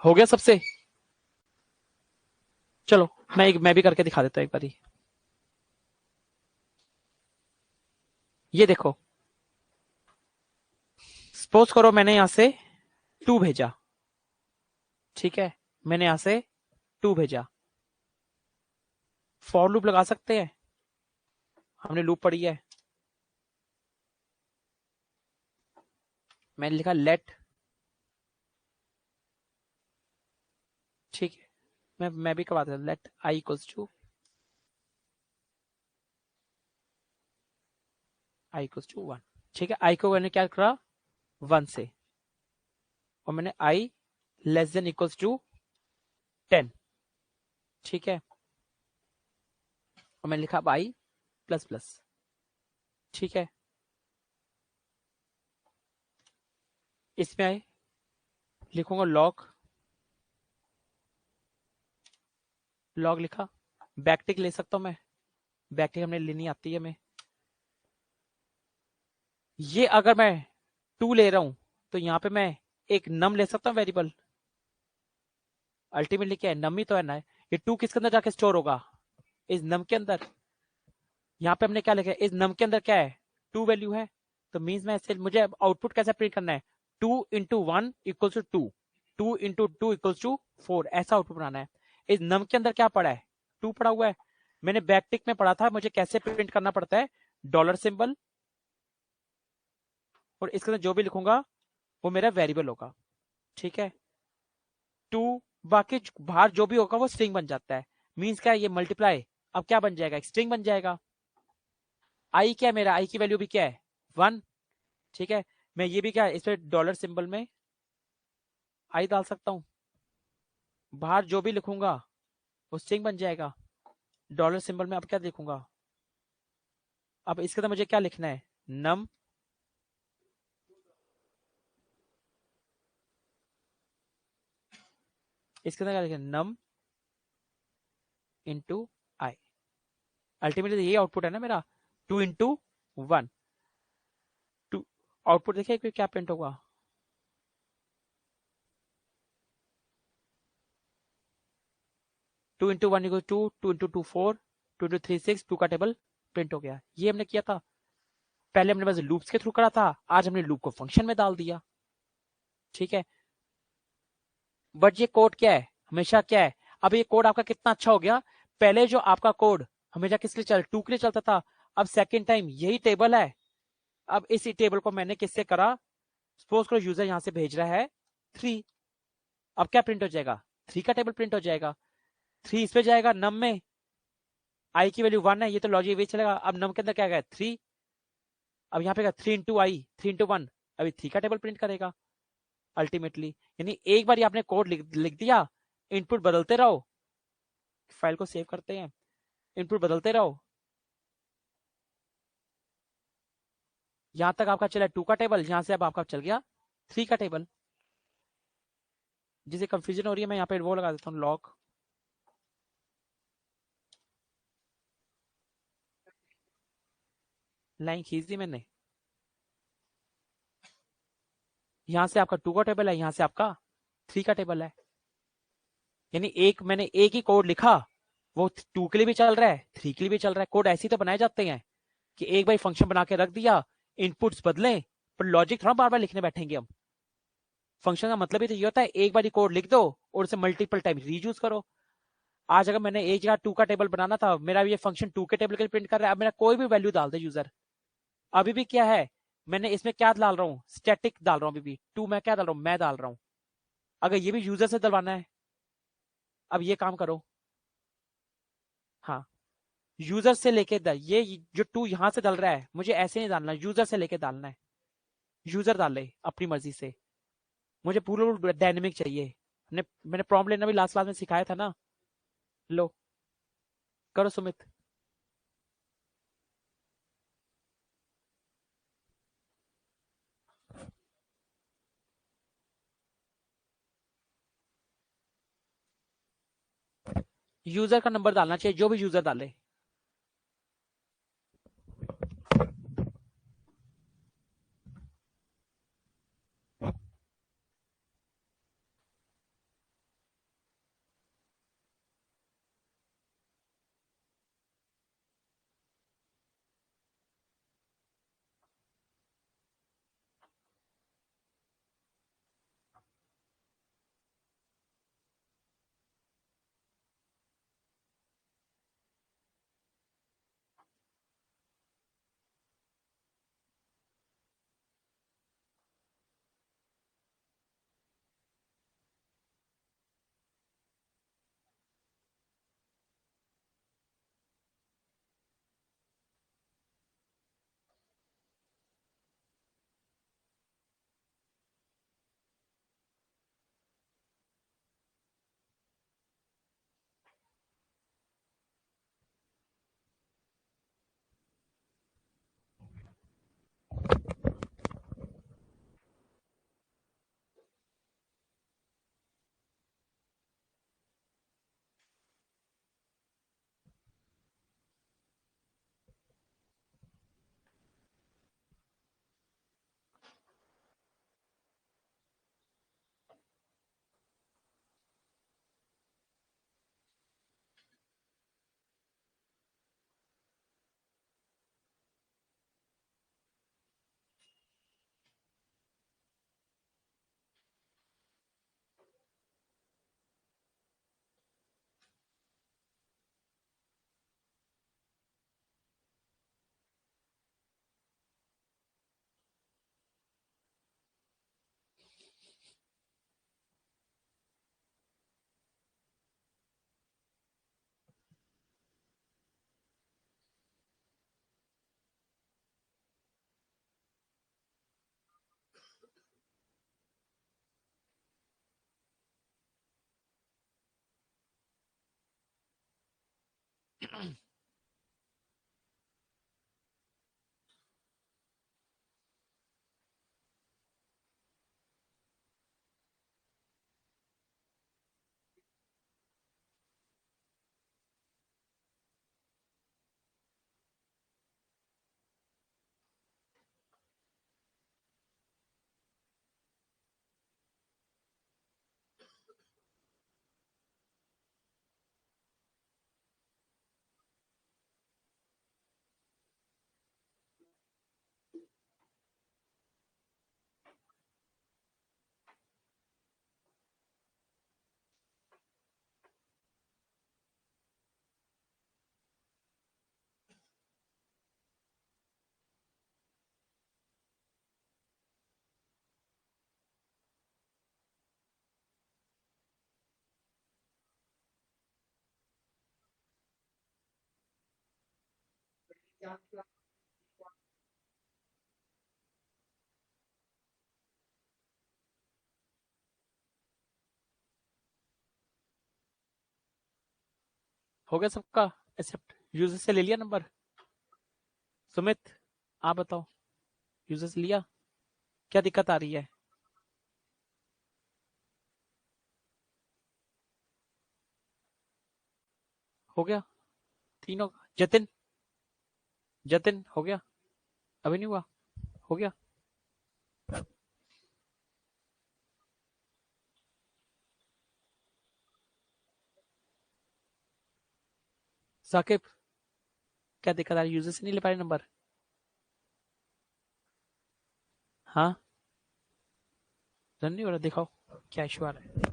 हो गया सबसे? चलो मैं भी करके दिखा देता हूं एक बारी। ये देखो, सपोज करो मैंने यहां से 2 भेजा, ठीक है, मैंने यहां से 2 भेजा। फॉर लूप लगा सकते हैं, हमने लूप पढ़ी है। मैंने लिखा लेट, ठीक है, मैं भी करवा देता हूं, let i equals to i equals to 1, ठीक है। आई को मैंने क्या करा 1 से, और मैंने आई लेस देन इक्वल्स टू 10, ठीक है, और मैंने लिखा आई प्लस प्लस, ठीक है। इसमें आई लिखूंगा लॉग, लॉग लिखा, बैकटिक ले सकता हूं मैं, बैकटिक हमने लेनी आती है हमें। ये अगर मैं 2 ले रहा हूं तो यहां पे मैं एक नम ले सकता हूं वेरिएबल, अल्टीमेटली क्या है, नम ही तो है ना। ये 2 किसके अंदर जाके स्टोर होगा, इस नम के अंदर। यहाँ पे हमने क्या लिखा है, इस नम के अंदर क्या है 2 वैल्यू है, तो मीन्स मैं इससे मुझे आउटपुट कैसे प्रिंट करना है, 2 into 1 equals to 2, 2 into 2 equals to 4, ऐसा आउटपुट बनाना है। इस नम के अंदर क्या पड़ा है, 2 पड़ा हुआ है। मैंने बैकटिक में पढ़ा था मुझे कैसे प्रिंट करना पड़ता है, डॉलर सिंबल, और इसके अंदर जो भी लिखूंगा वो मेरा वेरिएबल होगा, ठीक है। 2 बाकी बाहर जो भी होगा वो स्ट्रिंग बन जाता है, मीन्स क्या है, ये मल्टीप्लाई अब क्या बन जाएगा, स्ट्रिंग बन जाएगा। आई क्या है मेरा, आई की वैल्यू भी क्या है 1, ठीक है। मैं ये भी क्या है, इस पे डॉलर सिंबल में आई डाल सकता हूं, बाहर जो भी लिखूंगा वो स्ट्रिंग बन जाएगा। डॉलर सिंबल में अब क्या लिखूंगा, अब इसके अंदर मुझे क्या लिखना है, नम इसके अंदर क्या लिखना है, नम इंटू आई, अल्टीमेटली ये आउटपुट है ना मेरा, 2 इंटू 1, 2 आउटपुट देखिए क्या प्रिंट होगा, 2 इंटू 1 इक्वल 2, 2 इंटू 2 4, 2 इंटू 3 6, 2 का टेबल प्रिंट हो गया। ये हमने किया था, पहले हमने बस लूप्स के थ्रू करा था, आज हमने लूप को फंक्शन में डाल दिया, ठीक है। बट ये कोड क्या है, हमेशा क्या है, अब ये कोड आपका कितना अच्छा हो गया, पहले जो आपका कोड हमेशा किस लिए 2 के लिए चलता था, अब सेकेंड टाइम यही टेबल है। अब इस टेबल को मैंने किससे करा, सपोज करो यूजर यहां से भेज रहा है 3, अब क्या प्रिंट हो जाएगा, 3 का टेबल प्रिंट हो जाएगा। 3 इस पे जाएगा नम में, आई की वैल्यू 1 है, ये तो लॉजिक वे चलेगा। अब नम के अंदर क्या गया 3, अब यहाँ पे 3 इंटू आई, 3 इंटू 1, अभी 3 का टेबल प्रिंट करेगा अल्टीमेटली। यानी एक बार आपने कोड लिख दिया, इनपुट बदलते रहो, फाइल को सेव करते हैं, इनपुट बदलते रहो, यहां तक आपका चला 2 का टेबल, यहां से अब आपका चल गया 3 का टेबल। जिसे कंफ्यूजन हो रही है मैं यहाँ पे वो लगा देता हूँ, लॉग। लाइन खींच दी मैंने, यहाँ से आपका 2 का टेबल है, यहाँ से आपका 3 का टेबल है। यानी मैंने एक ही कोड लिखा, वो 2 के लिए भी चल रहा है, 3 के लिए भी चल रहा है। कोड ऐसे ही तो बनाए जाते हैं कि एक बार फंक्शन बना के रख दिया, इनपुट्स बदले, पर लॉजिक थोड़ा बार बार लिखने बैठेंगे हम। फंक्शन का मतलब ही तो ये होता है, एक बार कोड लिख दो और उसे मल्टीपल टाइम रीयूज करो। आज अगर मैंने एक जगह 2 का टेबल बनाना था, मेरा ये फंक्शन 2 के टेबल के लिए प्रिंट कर रहा है। अब मेरा कोई भी वैल्यू डाल दे यूजर, अभी भी क्या है, मैंने इसमें क्या डाल रहा हूँ, स्टैटिक डाल रहा हूँ। अभी भी 2 मैं क्या डाल रहा हूँ, मैं डाल रहा हूँ। अगर ये भी यूजर से डलवाना है, अब ये काम करो, हाँ, यूजर से लेके ये जो 2 यहां से डाल रहा है, मुझे ऐसे नहीं डालना, यूजर से लेके डालना है। यूजर डाले अपनी मर्जी से, मुझे पूरा डायनेमिक चाहिए। मैंने प्रॉम्प्ट लेना भी लास्ट क्लास में सिखाया था ना। लो करो सुमित। यूजर का नंबर डालना चाहिए, जो भी यूजर डाले। हो गया सबका एक्सेप्ट? यूजर से ले लिया नंबर? सुमित आप बताओ, यूजर से लिया? क्या दिक्कत आ रही है? हो गया, तीनों। जतिन, जतिन हो गया, अभी नहीं हुआ, हो गया। साकिब, क्या दिक्कत आ रही, यूजर से नहीं ले पा रहे नंबर? हाँ, रन नहीं हो रहा, दिखाओ क्या इशू आ रहा है।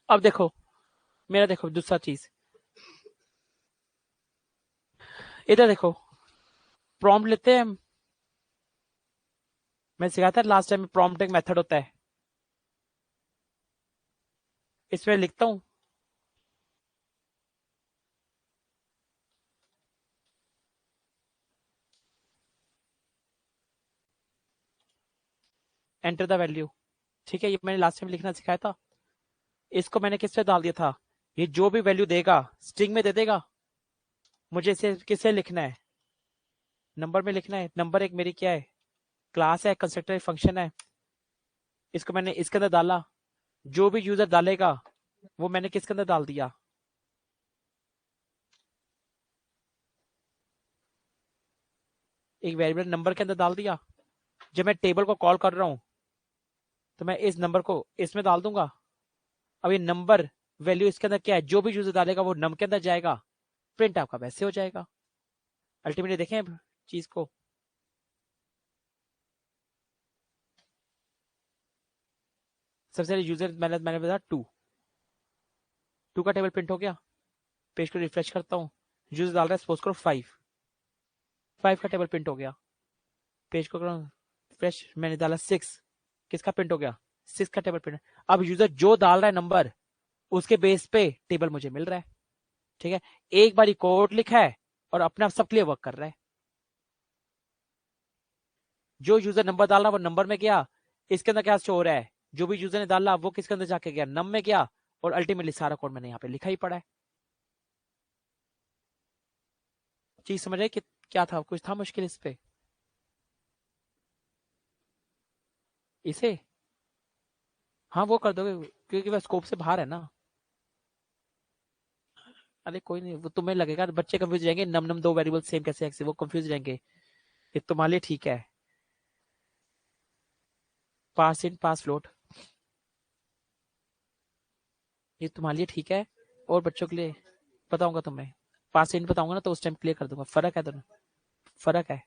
अब देखो मेरा, देखो दूसरा चीज, इधर देखो, प्रॉम्प्ट लेते हैं हम। मैं सिखाया था लास्ट टाइम, प्रॉम्प्ट एक मेथड होता है, इसमें लिखता हूं एंटर द वैल्यू, ठीक है, ये मैंने लास्ट टाइम लिखना सिखाया था। इसको मैंने किस पे डाल दिया था, ये जो भी वैल्यू देगा स्ट्रिंग में दे देगा, मुझे इसे किसे लिखना है, नंबर में लिखना है। नंबर एक मेरी क्या है, क्लास है, कंस्ट्रक्टर फंक्शन है, इसको मैंने इसके अंदर डाला, जो भी यूजर डालेगा वो मैंने किसके अंदर डाल दिया, एक वेरिएबल नंबर के अंदर डाल दिया। जब मैं टेबल को कॉल कर रहा हूं तो मैं इस नंबर को इसमें डाल दूंगा। अब ये नंबर वैल्यू इसके अंदर क्या है, जो भी यूजर डालेगा वो नम के अंदर जाएगा, प्रिंट आपका वैसे हो जाएगा। अल्टीमेटली देखें चीज को, सबसे पहले यूजर मैंने बताया टू का टेबल प्रिंट हो गया। पेज को रिफ्रेश करता हूँ, यूजर डाल रहा है सपोज करो 5 का टेबल प्रिंट हो गया। पेज को करो रिफ्रेश, मैंने डाला 6, किसका प्रिंट हो गया, 6 का टेबल प्रिंट। अब यूजर जो डाल रहा है नंबर, उसके बेस पे टेबल मुझे मिल रहा है, ठीक है। एक बार कोड लिखा है और अपने आप सब क्लियर वर्क कर रहा है। जो यूजर नंबर डाल रहा है वो नंबर में गया, इसके अंदर क्या शो हो रहा है, जो भी यूजर ने डाला वो किसके अंदर जाके गया, नम में गया, और अल्टीमेटली सारा कोड मैंने यहाँ पे लिखा ही पड़ा है। चीज समझ रहे कि क्या था, कुछ था मुश्किल इस पे? इसे हाँ वो कर दोगे क्योंकि वह स्कोप से बाहर है ना। अरे कोई नहीं, वो तुम्हें लगेगा बच्चे कंफ्यूज जाएंगे, नम नम दो वेरिएबल सेम कैसे एक्से, वो कंफ्यूज जाएंगे। ये तुम्हारे लिए ठीक है, पास इन पास फ्लोट, ये तुम्हारे लिए ठीक है। और बच्चों के लिए बताऊंगा तुम्हें, पास इन बताऊंगा ना तो उस टाइम क्लियर कर दूंगा, फर्क है दोनों, फर्क है।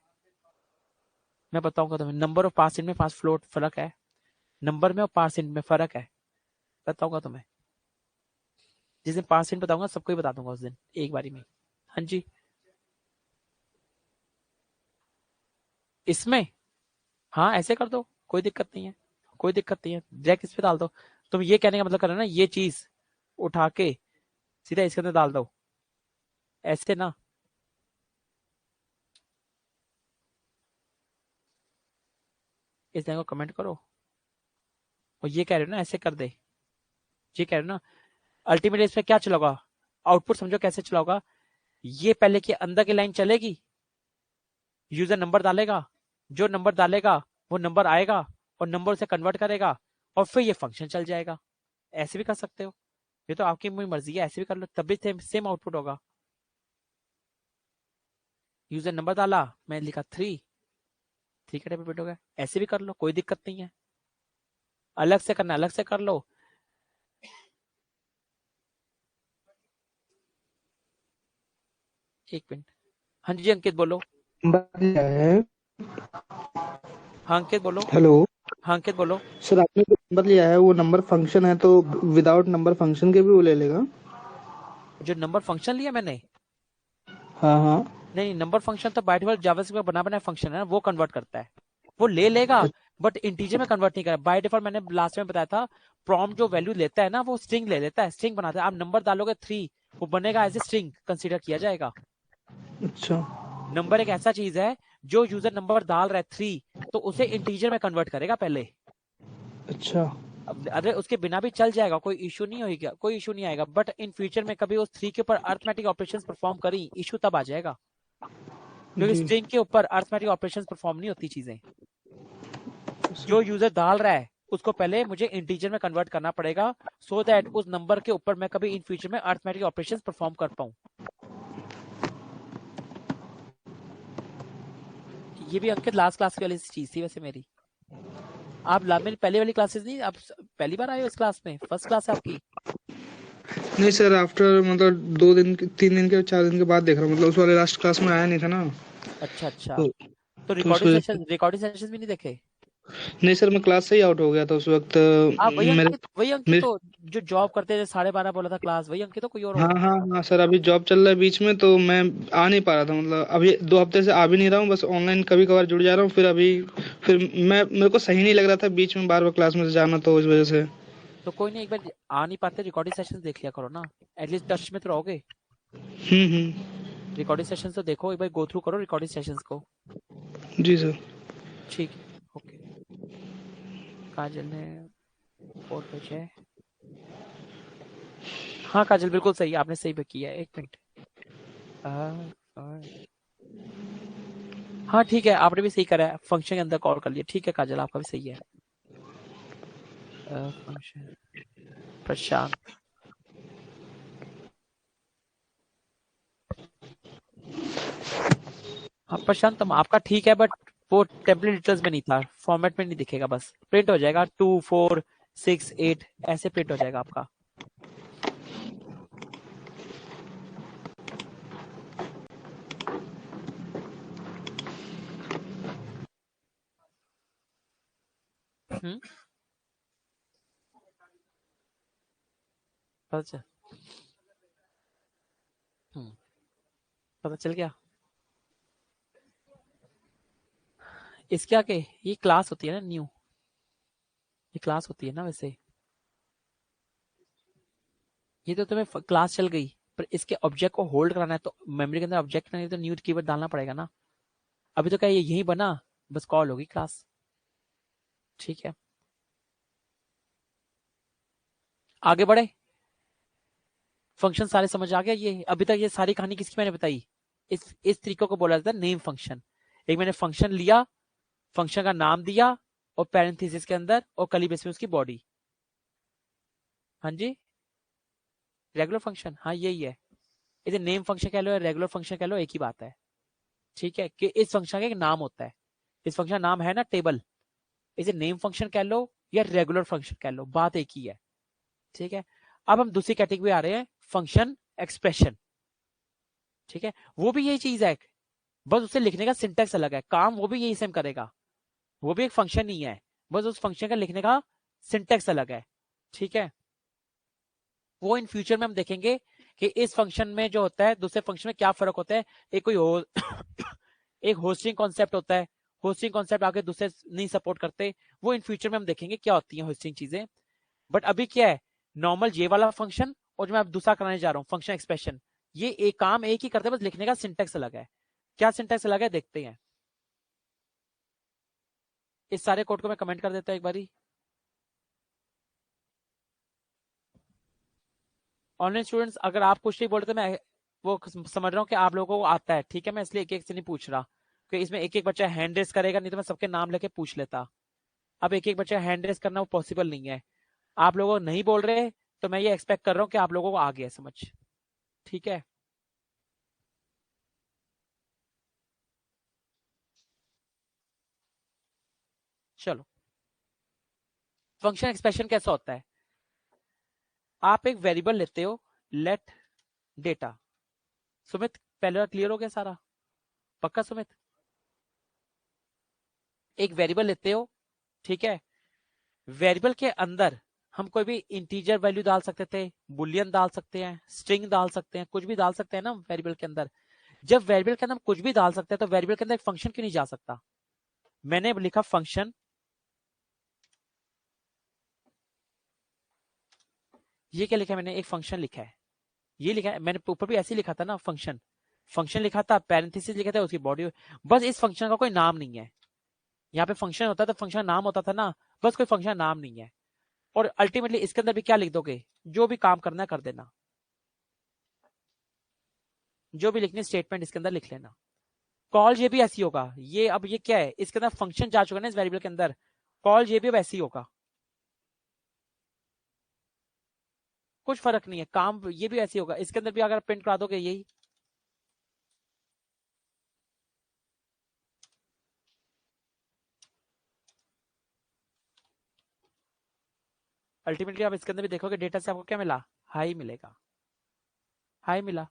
मैं बताऊंगा तुम्हें, नंबर और पास इन में पास फ्लोट फर्क है, नंबर में और पास इन में फर्क है, बताऊंगा तुम्हें। जिस दिन 5 दिन बताऊंगा सबको ही बता दूंगा उस दिन एक बारी में। हाँ जी, इसमें हाँ ऐसे कर दो, कोई दिक्कत नहीं है, कोई दिक्कत नहीं है, डायरेक्ट इस पे डाल दो। तुम ये कहने का मतलब कर रहे हो ना, ये चीज उठा के सीधा इसके अंदर डाल दो, ऐसे ना। इस लाइन को कमेंट करो और ये कह रहे हो ना ऐसे कर दे, ये कह रहे हो ना। अल्टीमेटली इस पे क्या चलाओगा, आउटपुट समझो कैसे चलाओगा। ये पहले की अंदर की लाइन चलेगी, यूजर नंबर डालेगा, जो नंबर डालेगा वो नंबर आएगा और नंबर से कन्वर्ट करेगा और फिर ये फंक्शन चल जाएगा। ऐसे भी कर सकते हो, ये तो आपकी मर्जी है, ऐसे भी कर लो, तब भी सेम आउटपुट होगा। यूजर नंबर डाला, मैं लिखा 3 का रिपीट हो गया, ऐसे भी कर लो, कोई दिक्कत नहीं है। अलग से करना अलग से कर लो। एक मिनट, हाँ जी अंकित बोलो। नंबर लिया है। हाँ अंकित बोलो। हेलो हाँ अंकित बोलो। सर, आपने जो नंबर लिया है वो नंबर फंक्शन है, तो विदाउट नंबर फंक्शन के भी वो ले लेगा? जो नंबर फंक्शन लिया मैंने, हाँ हाँ। नहीं नंबर फंक्शन तो बाय डिफॉल्ट जावास्क्रिप्ट में बना फंक्शन है ना, वो कन्वर्ट करता है, वो ले लेगा, बट इंटीजर में कन्वर्ट नहीं करेगा। बाय डिफॉल्ट मैंने लास्ट में बताया था, प्रॉम्प्ट जो वैल्यू लेता है ना वो स्ट्रिंग ले लेता है, स्ट्रिंग बनाता है। आप नंबर डालोगे 3, वो बनेगा एज ए स्ट्रिंग, कंसीडर किया जाएगा। अच्छा नंबर एक ऐसा चीज है, जो यूजर नंबर डाल रहा है 3, तो उसे इंटीजर में कन्वर्ट करेगा पहले। अच्छा। अरे उसके बिना भी चल जाएगा, कोई इशू नहीं होगा, कोई इशू नहीं आएगा, बट इन फ्यूचर में कभी उस 3 के ऊपर अर्थमेटिक ऑपरेशंस परफॉर्म करी, इशू तब आ जाएगा, क्योंकि जी। स्ट्रिंग के ऊपर अर्थमेटिक ऑपरेशंस परफॉर्म नहीं होती चीजें। जो यूजर डाल रहा है उसको पहले मुझे इंटीजर में कन्वर्ट करना पड़ेगा, सो दैट उस नंबर के ऊपर मैं कभी इन फ्यूचर में अर्थमेटिक ऑपरेशंस परफॉर्म कर पाऊं। ये भी अंकित लास्ट क्लास की वाली चीज थी वैसे मेरी। आप मेरी पहली वाली क्लासेस नहीं, आप पहली बार आए हो इस क्लास में, फर्स्ट क्लास है आपकी। नहीं सर, आफ्टर मतलब 2 दिन 3 दिन के 4 दिन के बाद देख रहा हूँ, मतलब उस वाले लास्ट क्लास में आया नहीं था ना। अच्छा अच्छा, तो तो उस वजह से रिकॉर्डिंग सेशन भी नहीं देखे? नहीं सर, मैं क्लास से ही आउट हो गया था उस वक्त। आप मेरे वही अंकित मेरे तो जो जॉब करते थे, 12:30 बोला था क्लास, वही अंकित तो कोई और हाँ होगा। हाँ हाँ सर, अभी जॉब चल रहा है बीच में, तो मैं आ नहीं पा रहा था, मतलब अभी 2 हफ्ते से आ भी नहीं रहा हूँ, बस ऑनलाइन कभी कभार जुड़ जा रहा हूँ। फिर मेरे को सही नहीं लग रहा था बीच में बार बार क्लास में से जाना, तो इस वजह से। तो कोई नहीं, एक बार आ नहीं पाते रिकॉर्डिंग सेशन देख लिया करो ना, एटलीस्ट टच में तो रहोगे। हम्म। रिकॉर्डिंग सेशन तो देखो, एक बार गो थ्रू करो रिकॉर्डिंग सेशंस को। जी सर। ठीक है, ओके। काजल ने 4 पेज है। हाँ काजल बिल्कुल सही, आपने सही पे किया है, 1 मिनट। हाँ ठीक है, आपने भी सही करा है, फंक्शन के अंदर कॉल कर लिया, ठीक है काजल आपका भी सही है। फंक्शन प्रशांत, हाँ प्रशांत तुम आपका ठीक है, बट वो टेम्पलेट डिटेल्स में नहीं था, फॉर्मेट में नहीं दिखेगा, बस प्रिंट हो जाएगा 2 4 6 8 ऐसे प्रिंट हो जाएगा आपका। हम्म, पता चल हम्म, पता चल गया। इसके आगे ये क्लास होती है ना न्यू, ये क्लास होती है ना वैसे, ये तो तुम्हें क्लास चल गई, पर इसके ऑब्जेक्ट को होल्ड कराना है तो मेमोरी के अंदर ऑब्जेक्ट नहीं तो न्यू कीवर्ड डालना पड़ेगा ना। अभी तो क्या ये यही बना, बस कॉल होगी क्लास, ठीक है। आगे बढ़े, फंक्शन सारे समझ आ गया। ये अभी तक ये सारी कहानी किसकी मैंने बताई, इस तरीके को बोला जाता है नेम फंक्शन। एक मैंने फंक्शन लिया, फंक्शन का नाम दिया और पैरेंथेसिस के अंदर और कर्ली ब्रेस में उसकी बॉडी। हाँ जी, रेगुलर फंक्शन, हाँ यही है। इसे नेम फंक्शन कह लो या रेगुलर फंक्शन कह लो, एक ही बात है, ठीक है। कि इस फंक्शन का एक नाम होता है, इस फंक्शन का नाम है ना टेबल, इसे नेम फंक्शन कह लो या रेगुलर फंक्शन कह लो, बात एक ही है, ठीक है। अब हम दूसरी कैटेगरी आ रहे हैं, फंक्शन एक्सप्रेशन, ठीक है। वो भी यही चीज है, बस उसे लिखने का सिंटेक्स अलग है, काम वो भी यही सेम करेगा, वो भी एक फंक्शन ही है, बस उस फंक्शन का लिखने का सिंटेक्स अलग है, ठीक है। वो इन फ्यूचर में हम देखेंगे कि इस फंक्शन में जो होता है दूसरे फंक्शन में क्या फर्क होता है। एक कोई एक होस्टिंग कॉन्सेप्ट होता है, होस्टिंग कॉन्सेप्ट आगे दूसरे नहीं सपोर्ट करते, वो इन फ्यूचर में हम देखेंगे क्या होती है होस्टिंग चीजें। बट अभी क्या है, नॉर्मल ये वाला फंक्शन और जो मैं अब दूसरा कराने जा रहा हूँ फंक्शन एक्सप्रेशन, ये एक काम एक ही करते हैं, बस लिखने का सिंटेक्स अलग है। क्या सिंटेक्स अलग है देखते हैं। इस सारे कोड को मैं कमेंट कर देता हूं एक बारी। ऑनलाइन स्टूडेंट्स अगर आप कुछ नहीं बोलते मैं वो समझ रहा हूँ कि आप लोगों को आता है, ठीक है, मैं इसलिए एक एक से नहीं पूछ रहा कि इसमें एक एक बच्चा हैंड रेस करेगा, नहीं तो मैं सबके नाम लेके पूछ लेता। अब एक एक बच्चा हैंड रेस करना वो पॉसिबल नहीं है। आप लोग नहीं बोल रहे तो मैं ये एक्सपेक्ट कर रहा हूँ कि आप लोगों को आ गया समझ, ठीक है। चलो, फंक्शन एक्सप्रेशन कैसा होता है। आप एक वेरिएबल लेते हो, लेट डेटा। सुमित पहले क्लियर हो गया सारा, पक्का सुमित। एक वेरिएबल लेते हो, ठीक है, वेरिएबल के अंदर हम कोई भी इंटीजर वैल्यू डाल सकते थे, बुलियन डाल सकते हैं, स्ट्रिंग डाल सकते हैं, कुछ भी डाल सकते हैं ना वेरिएबल के अंदर। जब वेरिएबल के अंदर हम कुछ भी डाल सकते हैं तो वेरिएबल के अंदर एक फंक्शन क्यों नहीं जा सकता। मैंने लिखा फंक्शन, ये क्या लिखा है मैंने, एक फंक्शन लिखा है, ये लिखा है मैंने ऊपर भी ऐसे ही लिखा था ना, फंक्शन फंक्शन लिखा था, पैरेंथेसिस लिखा था, उसकी बॉडी। बस इस फंक्शन का कोई नाम नहीं है। यहाँ पे फंक्शन होता तो फंक्शन नाम होता था ना, बस कोई फंक्शन नाम नहीं है। और अल्टीमेटली इसके अंदर भी क्या लिख दोगे, जो भी काम करना है कर देना, जो भी लिखनी स्टेटमेंट इसके अंदर लिख लेना। कॉल ये भी ऐसी होगा, ये अब ये क्या है, इसके अंदर फंक्शन जा चुका है ना इस वेरिएबल के अंदर, कॉल ये भी अब ऐसी होगा, कुछ फर्क नहीं है, काम ये भी ऐसी होगा। इसके अंदर भी अगर प्रिंट करा दोगे यही, अल्टीमेटली आप इसके अंदर भी देखोगे डेटा से आपको क्या मिला, हाई मिलेगा, हाई मिला,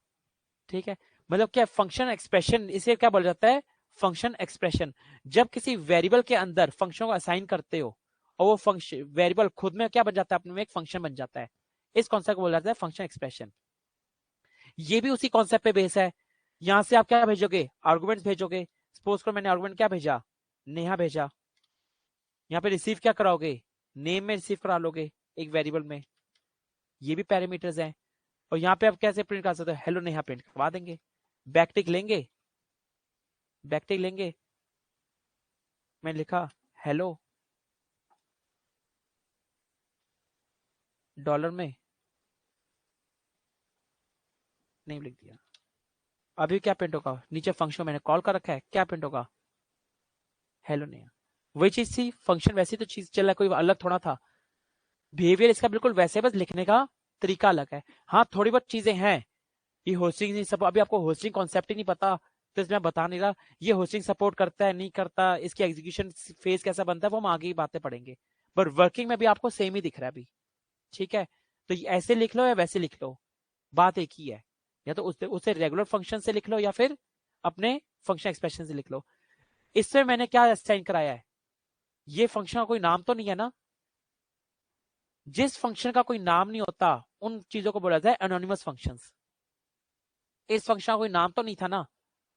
ठीक है। मतलब क्या फंक्शन एक्सप्रेशन, इसे क्या बोला जाता है, फंक्शन एक्सप्रेशन। जब किसी वेरिएबल के अंदर फंक्शन को असाइन करते हो और वो फंक्शन वेरिएबल खुद में क्या बन जाता है, अपने में एक फंक्शन बन जाता है, इस कॉन्सेप्ट को बोला जाता है फंक्शन एक्सप्रेशन। ये भी उसी कॉन्सेप्ट पे बेस है। यहां से आप क्या भेजोगे, आर्गुमेंट भेजोगे। सपोज करो मैंने आर्गुमेंट क्या भेजा, नेहा भेजा। यहाँ पे रिसीव क्या कराओगे, नेम में रिसीव करा लोगे एक वेरिएबल में, ये भी पैरामीटर्स हैं। और यहाँ पे आप कैसे प्रिंट कर सकते हो, हेलो नेहा प्रिंट करवा देंगे। बैकटिक लेंगे, बैकटिक लेंगे, मैं लिखा हेलो डॉलर में, नहीं लिख दिया। अभी क्या प्रिंट होगा, नीचे फंक्शन मैंने कॉल कर रखा है, क्या प्रिंट होगा, हेलो नेहा। वही चीज थी, फंक्शन वैसी तो चीज चल रहा है, कोई अलग थोड़ा था। बिहेवियर इसका बिल्कुल वैसे, बस लिखने का तरीका अलग है। हाँ थोड़ी बहुत चीजें हैं, ये होस्टिंग नहीं सब, अभी आपको होस्टिंग कॉन्सेप्ट ही नहीं पता तो इसमें बता नहीं रहा। ये होस्टिंग सपोर्ट करता है नहीं करता, इसकी एग्जीक्यूशन फेज कैसा बनता है वो हम आगे ही बातें पढ़ेंगे। पर वर्किंग में भी आपको सेम ही दिख रहा है अभी, ठीक है। तो ऐसे लिख लो या वैसे लिख लो, बात एक ही है। या तो उसे रेगुलर फंक्शन से लिख लो या फिर अपने फंक्शन एक्सप्रेशन से लिख लो। इससे मैंने क्या असाइन कराया है, ये फंक्शन का कोई नाम तो नहीं है ना। जिस फंक्शन का कोई नाम नहीं होता उन चीजों को बोला जाता है एनोनिमस फंक्शंस। इस फंक्शन का कोई नाम तो नहीं था ना,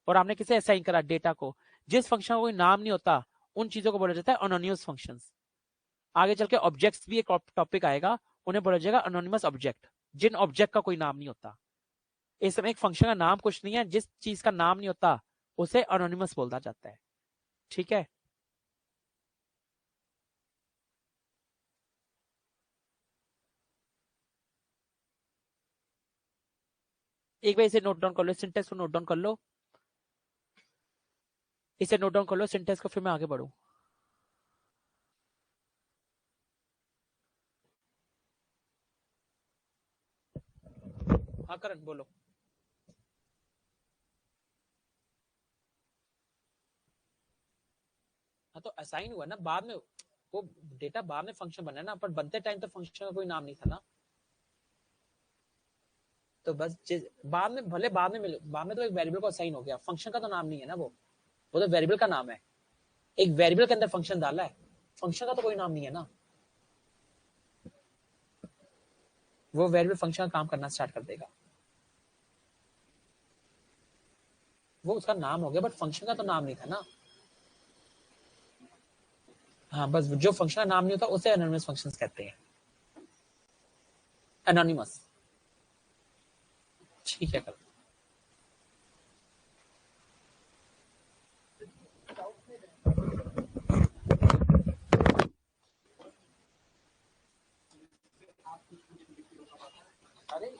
और आपने किसे असाइन करा, डेटा को। जिस फंक्शन का कोई नाम नहीं होता उन चीजों को बोला जाता है एनोनिमस फंक्शंस। आगे चल के ऑब्जेक्ट्स भी एक टॉपिक आएगा, उन्हें बोला जाएगा एनोनिमस ऑब्जेक्ट, जिन ऑब्जेक्ट का कोई नाम नहीं होता। इस समय एक फंक्शन का नाम कुछ नहीं है, जिस चीज का नाम नहीं होता उसे एनोनिमस बोला जाता है, ठीक है। एक बार इसे नोट डाउन कर लो, सिंटेक्स को नोट डाउन कर लो, इसे नोट डाउन कर लो सिंटेक्स को, फिर मैं आगे बढ़ू। हाँ करण बोलो। हाँ तो असाइन हुआ ना बाद में, वो डेटा बाद में फंक्शन बना ना, पर बनते टाइम तो फंक्शन का कोई नाम नहीं था ना। तो बस बाद में भले बाद में बाद में तो एक वेरिएबल को असाइन हो गया, फंक्शन का तो नाम नहीं है ना वो तो वेरिएबल का नाम है। एक वेरिएबल के अंदर फंक्शन डाला है, फंक्शन का तो कोई नाम नहीं है ना। वो वेरिएबल फंक्शन का काम करना स्टार्ट कर देगा। वो उसका नाम हो गया, बट फंक्शन का तो नाम नहीं था ना। हाँ, बस जो फंक्शन का नाम नहीं होता उसे एनोनिमस फंक्शंस कहते हैं, एनोनिमस। ठीक है, अरे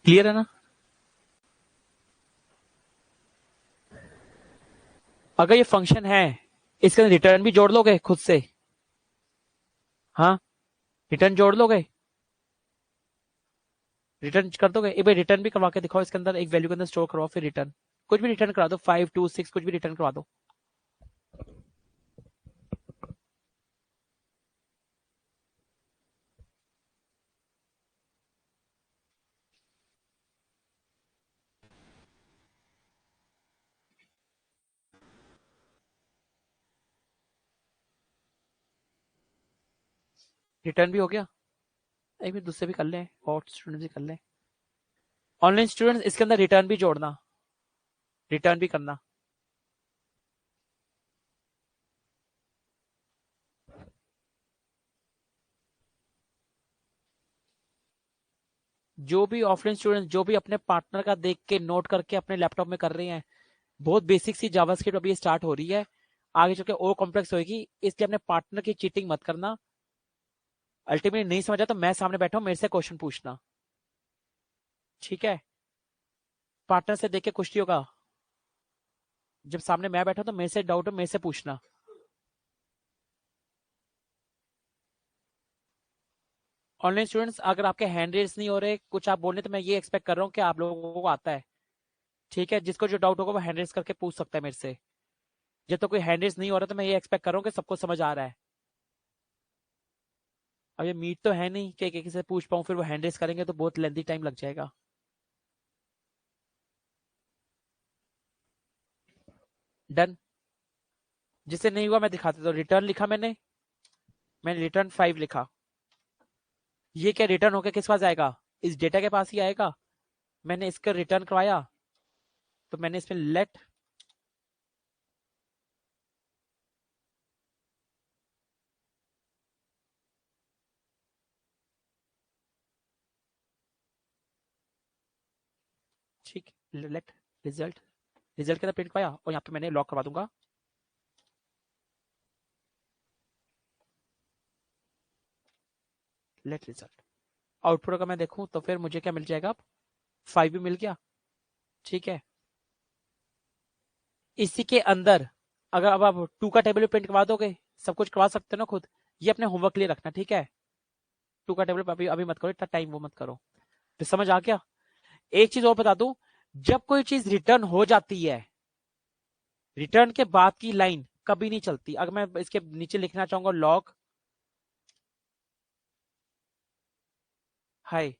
क्लियर है ना? अगर ये फंक्शन है, इसके अंदर रिटर्न भी जोड़ लोगे खुद से? हाँ, रिटर्न जोड़ लोगे, रिटर्न कर दोगे? एक बार रिटर्न भी करवा के दिखाओ, इसके अंदर एक वैल्यू के अंदर स्टोर करवाओ, फिर रिटर्न कुछ भी रिटर्न करा दो, 5 2 6 कुछ भी रिटर्न करवा दो। रिटर्न भी हो गया, एक बार दूसरे भी कर लें और स्टूडेंट भी कर लें। ऑनलाइन स्टूडेंट्स, इसके अंदर रिटर्न भी जोड़ना, रिटर्न भी करना। जो भी ऑफलाइन स्टूडेंट जो भी अपने पार्टनर का देख के नोट करके अपने लैपटॉप में कर रहे हैं, बहुत बेसिक सी जावास्क्रिप्ट अभी स्टार्ट हो रही है, आगे चल के और कॉम्प्लेक्स होगी, इसलिए अपने पार्टनर की चीटिंग मत करना। अल्टीमेटली नहीं समझा तो मैं सामने बैठा हूं, मेरे से क्वेश्चन पूछना, ठीक है? पार्टनर से देख के कुश्ती होगा, जब सामने मैं बैठा तो मेरे से डाउट हो, मेरे से पूछना। ऑनलाइन स्टूडेंट्स, अगर आपके हैंड रेस नहीं हो रहे, कुछ आप बोलने, तो मैं ये एक्सपेक्ट कर रहा हूँ कि आप लोगों को आता है, ठीक है? जिसको जो डाउट होगा वो हैंड रेस करके पूछ सकता है मेरे से। जब तो कोई हैंड रेस नहीं हो रहा तो मैं ये एक्सपेक्ट कर रहा हूँ कि सबको समझ आ रहा है। अब ये मीट तो है नहीं कि किसी से पूछ पाऊं, फिर वो हैंड रेस करेंगे तो बहुत लेंथी टाइम लग जाएगा। डन। जिससे नहीं हुआ मैं दिखाता, तो रिटर्न लिखा मैंने रिटर्न 5 लिखा। ये क्या रिटर्न होकर किस पास आएगा? इस डेटा के पास ही आएगा। मैंने इसका रिटर्न करवाया, तो मैंने इसमें लेट ठीक लेट रिजल्ट, रिजल्ट के अंदर प्रिंट करवाया, और यहाँ पे मैंने लॉक करवा दूंगा लेट रिजल्ट। आउटपुट अगर मैं देखूं तो फिर मुझे क्या मिल जाएगा? 5 भी मिल गया, ठीक है? इसी के अंदर अगर अब आप 2 का टेबल प्रिंट करवा दोगे, सब कुछ करवा सकते हो ना खुद, ये अपने होमवर्क के लिए रखना, ठीक है? 2 का टेबल अभी अभी मत करो, इतना टाइम वो मत करो। तो समझ आ गया? एक चीज और बता दूं, जब कोई चीज रिटर्न हो जाती है, रिटर्न के बाद की लाइन कभी नहीं चलती। अगर मैं इसके नीचे लिखना चाहूंगा लॉग हाय,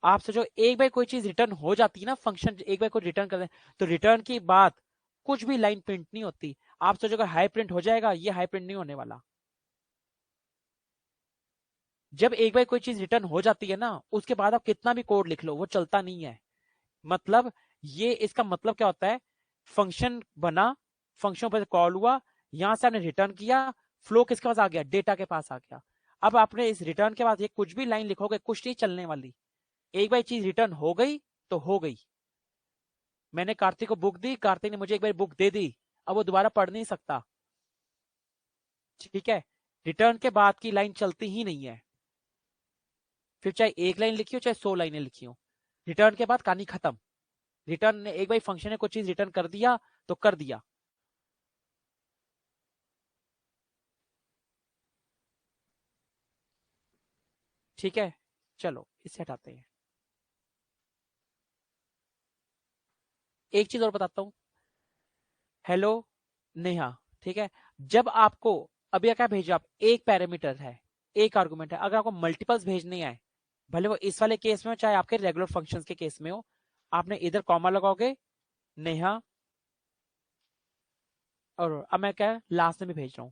आप सोचो एक बार कोई चीज रिटर्न हो जाती है ना, फंक्शन एक बार कोई रिटर्न कर दे, तो रिटर्न की बात कुछ भी लाइन प्रिंट नहीं होती। आप सोचो अगर हाई प्रिंट हो जाएगा, ये हाई प्रिंट नहीं होने वाला। जब एक बार कोई चीज रिटर्न हो जाती है ना, उसके बाद आप कितना भी कोड लिख लो वो चलता नहीं है। मतलब ये इसका मतलब क्या होता है? फंक्शन बना, फंक्शन पर कॉल हुआ, यहां से आपने रिटर्न किया, फ्लो किसके पास आ गया? डेटा के पास आ गया। अब आपने इस रिटर्न के बाद ये कुछ भी लाइन लिखोगे, कुछ नहीं चलने वाली। एक बार चीज रिटर्न हो गई तो हो गई। मैंने कार्तिक को बुक दी, कार्तिक ने मुझे एक बार बुक दे दी, अब वो दोबारा पढ़ नहीं सकता, ठीक है? रिटर्न के बाद की लाइन चलती ही नहीं है, फिर चाहे एक लाइन लिखी हो चाहे 100 लाइनें लिखी हो, रिटर्न के बाद कहानी खत्म। रिटर्न ने एक बार फंक्शन ने कुछ चीज रिटर्न कर दिया तो कर दिया। ठीक है, चलो इसे हटाते हैं। एक चीज और बताता हूं, हेलो नेहा, ठीक है, जब आपको अभी क्या भेजो, आप एक पैरामीटर है, एक आर्गुमेंट है, अगर आपको मल्टीपल्स भेजनी है, भले वो इस वाले केस में हो चाहे आपके रेगुलर फंक्शंस के केस में हो, आपने इधर कॉमा लगाओगे नेहा, और अब मैं क्या लास्ट में भी भेज रहा हूं,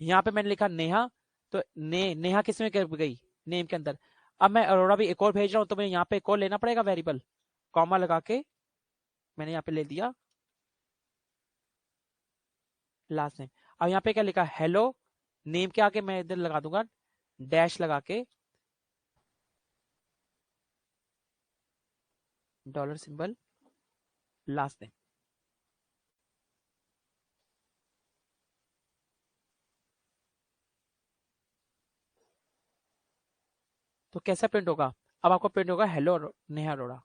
यहाँ पे मैंने लिखा नेहा, तो नेहा किस में गई, नेम के अंदर। अब मैं अरोड़ा भी एक और भेज रहा हूं, तो मुझे यहाँ पे एक और लेना पड़ेगा वेरिएबल, कॉमा लगा के मैंने यहाँ पे ले दिया लास्ट नेम। अब यहाँ पे क्या लिखा, हेलो नेम के आगे मैं इधर लगा दूंगा डैश लगा के डॉलर सिंबल लास्ट नेम। तो कैसा प्रिंट होगा, अब आपको प्रिंट होगा हेलो नेहा अरोड़ा,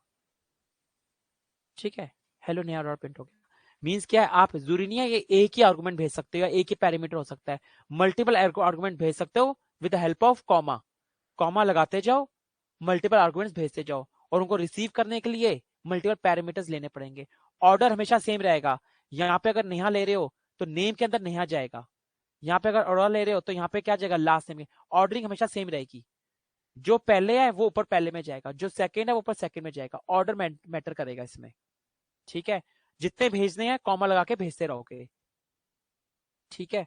ठीक है, हेलो नेहा अरोड़ा प्रिंट हो गया। मींस क्या है, आप जरूरी नहीं है ये एक ही आर्गुमेंट भेज सकते हो या एक ही पैरामीटर हो सकता है, मल्टीपल आर्गुमेंट भेज सकते हो with the help of comma, comma लगाते जाओ, मल्टीपल आर्गुमेंट्स भेजते जाओ, और उनको रिसीव करने के लिए मल्टीपल पैरामीटर्स लेने पड़ेंगे। ऑर्डर हमेशा सेम रहेगा, यहाँ पे अगर नेहा ले रहे हो तो नेम के अंदर नेहा जाएगा, यहाँ पे अगर अरोड़ा ले रहे हो तो यहाँ पे क्या जाएगा लास्ट नेम। ऑर्डरिंग हमेशा सेम रहेगी, जो पहले है वो ऊपर पहले में जाएगा, जो सेकंड है वो ऊपर सेकंड में जाएगा, ऑर्डर मैटर करेगा इसमें, ठीक है। जितने भेजने हैं कॉमा लगा के भेजते रहोगे, ठीक है।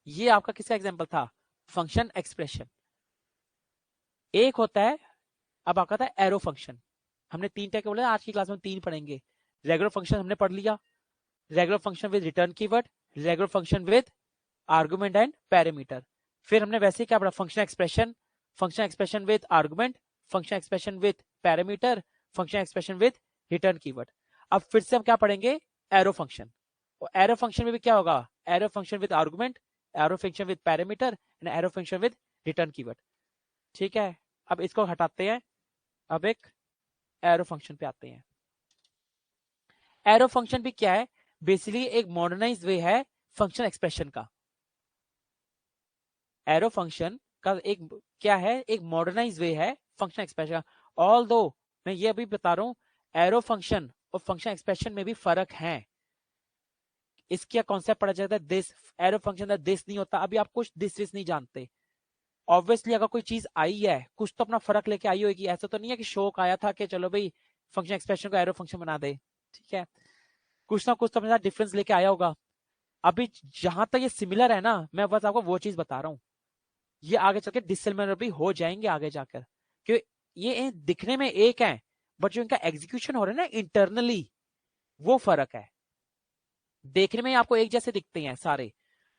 ये आपका किसका एग्जांपल था, फंक्शन एक्सप्रेशन। एक होता है, अब आपका था एरो फंक्शन, हमने तीन टाइप के बोले, आज की क्लास में तीन पढ़ेंगे। रेगुलर फंक्शन हमने पढ़ लिया, regular function with return keyword, regular function with argument and parameter. फिर हमने वैसे ही क्या पढ़ा, function expression, function expression with argument, function expression with parameter, function expression with return keyword. अब फिर से हम क्या पढ़ेंगे, एरो फंक्शन। और एरो फंक्शन में भी क्या होगा, arrow function with argument, arrow function with parameter and arrow function with return keyword, ठीक है। अब इसको हटाते हैं, अब एक एरो फंक्शन पे आते हैं। एरो फंक्शन भी क्या है, बेसिकली एक मॉडर्नाइज वे है फंक्शन एक्सप्रेशन का। एरो फंक्शन का एक क्या है, एक मॉडर्नाइज वे है फंक्शन एक्सप्रेशन। ऑल दो मैं ये अभी बता रहा हूं, एरो फंक्शन और फंक्शन एक्सप्रेशन में भी फर्क है। इसका कॉन्सेप्ट पढ़ा जाता है दिस, एरो फंक्शन दिस नहीं होता, अभी आप कुछ दिस नहीं जानते। ऑब्वियसली अगर कोई चीज आई है कुछ तो अपना फर्क लेके आई होगी, ऐसा तो नहीं है कि शौक आया था कि चलो भाई फंक्शन एक्सप्रेशन को एरो फंक्शन बना दे, ठीक है। कुछ ना कुछ तो अपने साथ डिफरेंस लेके आया होगा। अभी जहां तक ये सिमिलर है ना, मैं बस आपको वो चीज बता रहा हूँ, ये आगे चल के डिसिमिलर भी हो जाएंगे आगे जाकर, क्योंकि ये दिखने में एक है बट जो इनका एग्जीक्यूशन हो रहा है ना इंटरनली, वो फर्क है। देखने में आपको एक जैसे दिखते हैं सारे,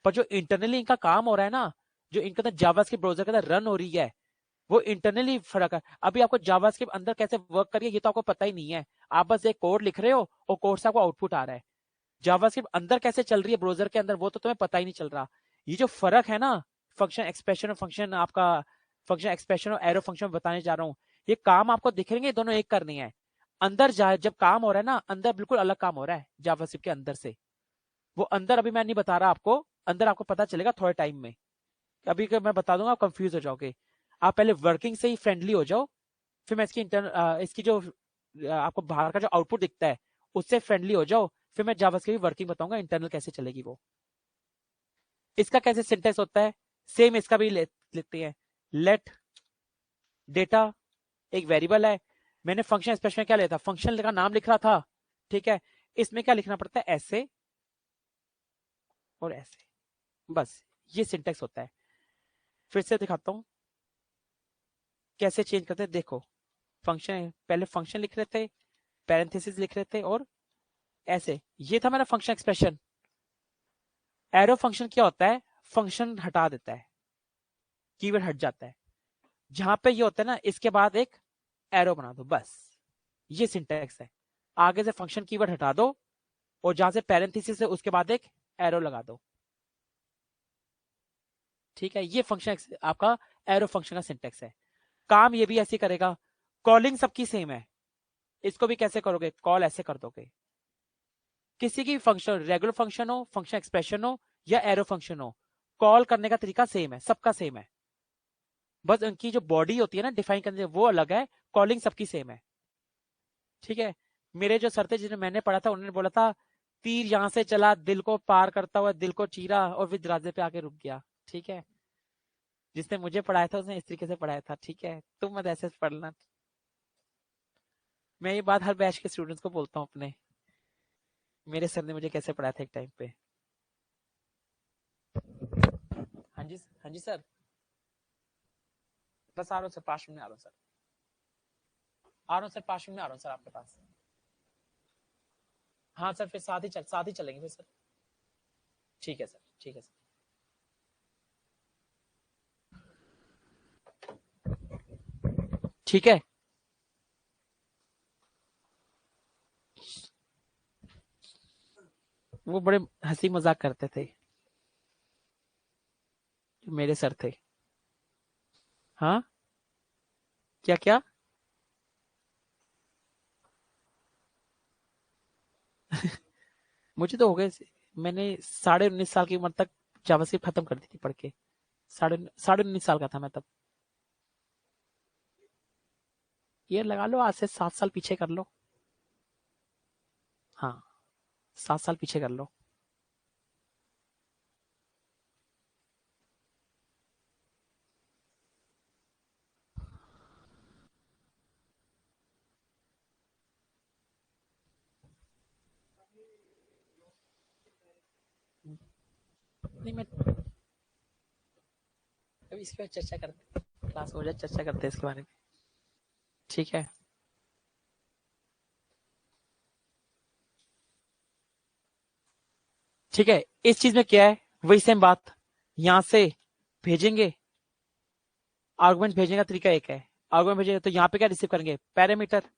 पर जो इंटरनली इनका काम हो रहा है ना, जो इनके अंदर जावास्क्रिप्ट ब्राउजर के अंदर रन हो रही है, वो इंटरनली फर्क है। अभी आपको जावास्क्रिप्ट अंदर कैसे वर्क करिए ये तो आपको पता ही नहीं है, आप बस एक कोड लिख रहे हो और कोड से आपको आउटपुट आ रहा है। जावास्क्रिप्ट अंदर कैसे चल रही है ब्राउजर के अंदर वो तो तुम्हें पता ही नहीं चल रहा। ये जो फर्क है ना, फंक्शन एक्सप्रेशन और फंक्शन आपका फंक्शन एक्सप्रेशन और एरो फंक्शन बताने जा रहा हूँ, ये काम आपको दिखेंगे दोनों एक करने हैं। अंदर जब काम हो रहा है ना, अंदर बिल्कुल अलग काम हो रहा है जावास्क्रिप्ट के अंदर से। वो अंदर अभी मैं नहीं बता रहा आपको, अंदर आपको पता चलेगा थोड़े टाइम में, अभी मैं बता दूंगा आप कंफ्यूज हो जाओगे। आप पहले वर्किंग से ही फ्रेंडली हो जाओ, फिर मैं इसकी जो आपको बाहर का जो आउटपुट दिखता है उससे फ्रेंडली हो जाओ, फिर मैं जावास्क्रिप्ट की वर्किंग बताऊंगा इंटरनल कैसे चलेगी वो। इसका कैसे सिंटेक्स होता है, सेम इसका भी लेते हैं। लेट डेटा एक वेरिएबल है, मैंने फंक्शन एक्सप्रेशन में क्या लिया था, फंक्शन का नाम लिख रहा था, ठीक है। इसमें क्या लिखना पड़ता है, ऐसे और ऐसे, बस ये सिंटेक्स होता है। फिर से दिखाता हूं कैसे चेंज करते हैं, देखो फंक्शन, पहले फंक्शन लिख रहे थे, पैरेंथेसिस लिख रहे थे, और ऐसे, ये था मेरा फंक्शन एक्सप्रेशन। एरो फंक्शन क्या होता है, फंक्शन हटा देता है, कीवर्ड हट जाता है, जहां पे ये होता है ना इसके बाद एक एरो बना दो, बस ये सिंटेक्स है। आगे से फंक्शन कीवर्ड हटा दो और जहां से पैरेंथेसिस है उसके बाद एक एरो लगा दो, ठीक है। ये फंक्शन आपका एरो फंक्शन का सिंटेक्स है। काम ये भी ऐसे करेगा, कॉलिंग सबकी सेम है, इसको भी कैसे करोगे, कॉल ऐसे कर दोगे। किसी की फंक्शन रेगुलर फंक्शन हो, फंक्शन एक्सप्रेशन हो या एरो फंक्शन हो, कॉल करने का तरीका सेम है, सबका सेम है, बस उनकी जो बॉडी होती है ना डिफाइन करने वो अलग है, कॉलिंग सबकी सेम है। ठीक है, मेरे जो सर थे जिन्हें मैंने पढ़ा था उन्होंने बोला था तीर यहां से चला, दिल को पार करता हुआ दिल को चीरा और फिर दरवाजे पे आके रुक गया। ठीक है, जिसने मुझे पढ़ाया था उसने इस तरीके से पढ़ाया था। ठीक है, तुम मत ऐसे पढ़ना। मैं ये बात हर बैच के स्टूडेंट्स को बोलता हूँ अपने, मेरे सर ने मुझे कैसे पढ़ाया था एक टाइम पे। हाँ जी सर, बस आ रहा हूँ सर, 5 मिनट में आ रहा हूँ सर, आ रहा हूँ सर, 5 मिनट में आ रहा हूँ सर आपके पास। हाँ सर, फिर साथ ही चलेंगे फिर सर। ठीक है सर, ठीक है सर। ठीक है, वो बड़े हंसी मजाक करते थे जो मेरे सर थे। हाँ, क्या क्या? मुझे तो हो गए, मैंने 19.5 साल की उम्र तक जावास्क्रिप्ट खत्म कर दी थी पढ़ के। 19.5 साल का था मैं तब। ये लगा लो आज से 7 साल पीछे कर लो। हाँ, 7 साल पीछे कर लो। नहीं, मैं अभी इसके बाद चर्चा करते, क्लास हो जाए चर्चा करते हैं इसके बारे में। ठीक है, ठीक है। इस चीज में क्या है, वही सेम बात, यहां से भेजेंगे, आर्गुमेंट भेजने का तरीका एक है। आर्गुमेंट भेजेंगे तो यहाँ पे क्या रिसीव करेंगे, पैरामीटर,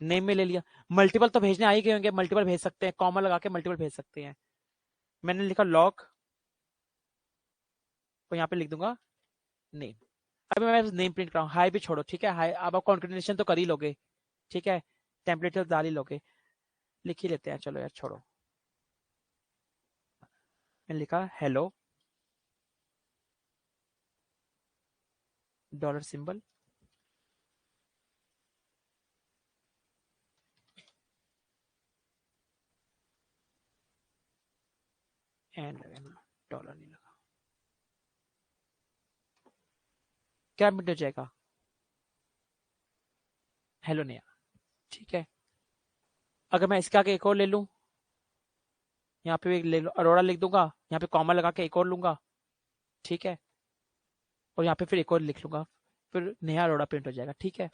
नेम में ले लिया। मल्टीपल तो भेजने आ ही गए होंगे, मल्टीपल भेज सकते हैं, कॉमा लगा के मल्टीपल भेज सकते हैं। मैंने लिखा लॉग, तो यहाँ पे लिख दूंगा नेम। अभी मैं नेम प्रिंट कराऊँ, हाई भी छोड़ो। ठीक है, हाई अब आप कॉन्ग्रेचुलेशन तो कर ही लोगे। ठीक है, टेम्पलेट तो डाल ही लोगे, लिख ही लेते हैं, चलो यार छोड़ो। मैंने लिखा हेलो, डॉलर सिंबल, एंड लगाना, डॉलर नहीं लगा, क्या मिट हो जाएगा, हेलो नया। ठीक है, अगर मैं इसके आगे एक और ले लूं, यहाँ पे एक ले लो, अरोड़ा लिख दूंगा, यहाँ पे कॉमा लगा के एक और लूंगा। ठीक है, और यहाँ पे फिर एक और लिख लूंगा, फिर नया अरोड़ा प्रिंट हो जाएगा। ठीक है,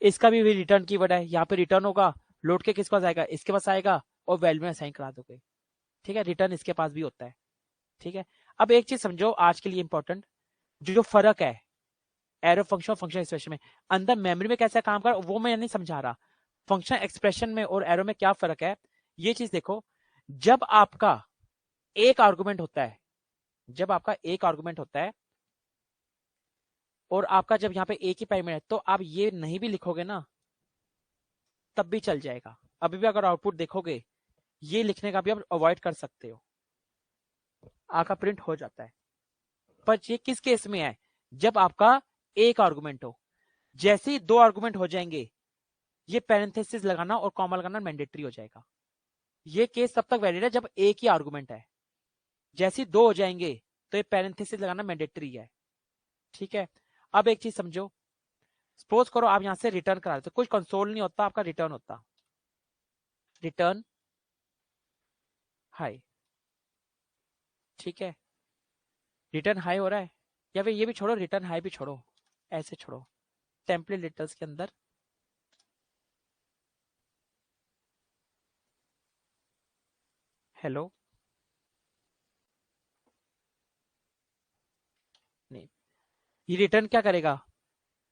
इसका भी रिटर्न कीवर्ड है, यहाँ पे रिटर्न होगा, लोड के किस पास आएगा, इसके पास आएगा, और वैल्यू में असाइन करा दोगे। ठीक है, रिटर्न इसके पास भी होता है। ठीक है, अब एक चीज समझो आज के लिए इंपॉर्टेंट, जो फर्क है एरो फंक्शन और फंक्शन एक्सप्रेशन में, अंदर मेमोरी में कैसे काम कर वो मैं नहीं समझा रहा, फंक्शन एक्सप्रेशन में और एरो में क्या फर्क है, ये चीज देखो। जब आपका एक आर्गुमेंट होता है, जब आपका एक आर्गुमेंट होता है और आपका जब यहाँ पे एक ही पैरामीटर है, तो आप ये नहीं भी लिखोगे ना तब भी चल जाएगा। अभी भी अगर आउटपुट देखोगे, ये लिखने का भी आप अवॉइड कर सकते हो, आपका प्रिंट हो जाता है। पर ये किस केस में है, जब आपका एक आर्गुमेंट हो। जैसे ही 2 आर्गुमेंट हो जाएंगे, ये पैरेंथेसिस लगाना और कॉमा लगाना मैंडेटरी हो जाएगा। ये केस तब तक वैलिड है जब एक ही आर्गुमेंट है, जैसे ही 2 हो जाएंगे तो ये पैरेंथेसिस लगाना मैंडेटरी है। ठीक है, अब एक चीज समझो, सपोज करो आप यहां से रिटर्न करा देते, कुछ कंसोल नहीं होता, आपका रिटर्न होता, रिटर्न हाई। ठीक है, रिटर्न हाई हो रहा है, या फिर ये भी छोड़ो, रिटर्न हाई भी छोड़ो, ऐसे छोड़ो, टेम्पलेट लिटर्स के अंदर हेलो नेम, ये रिटर्न क्या करेगा,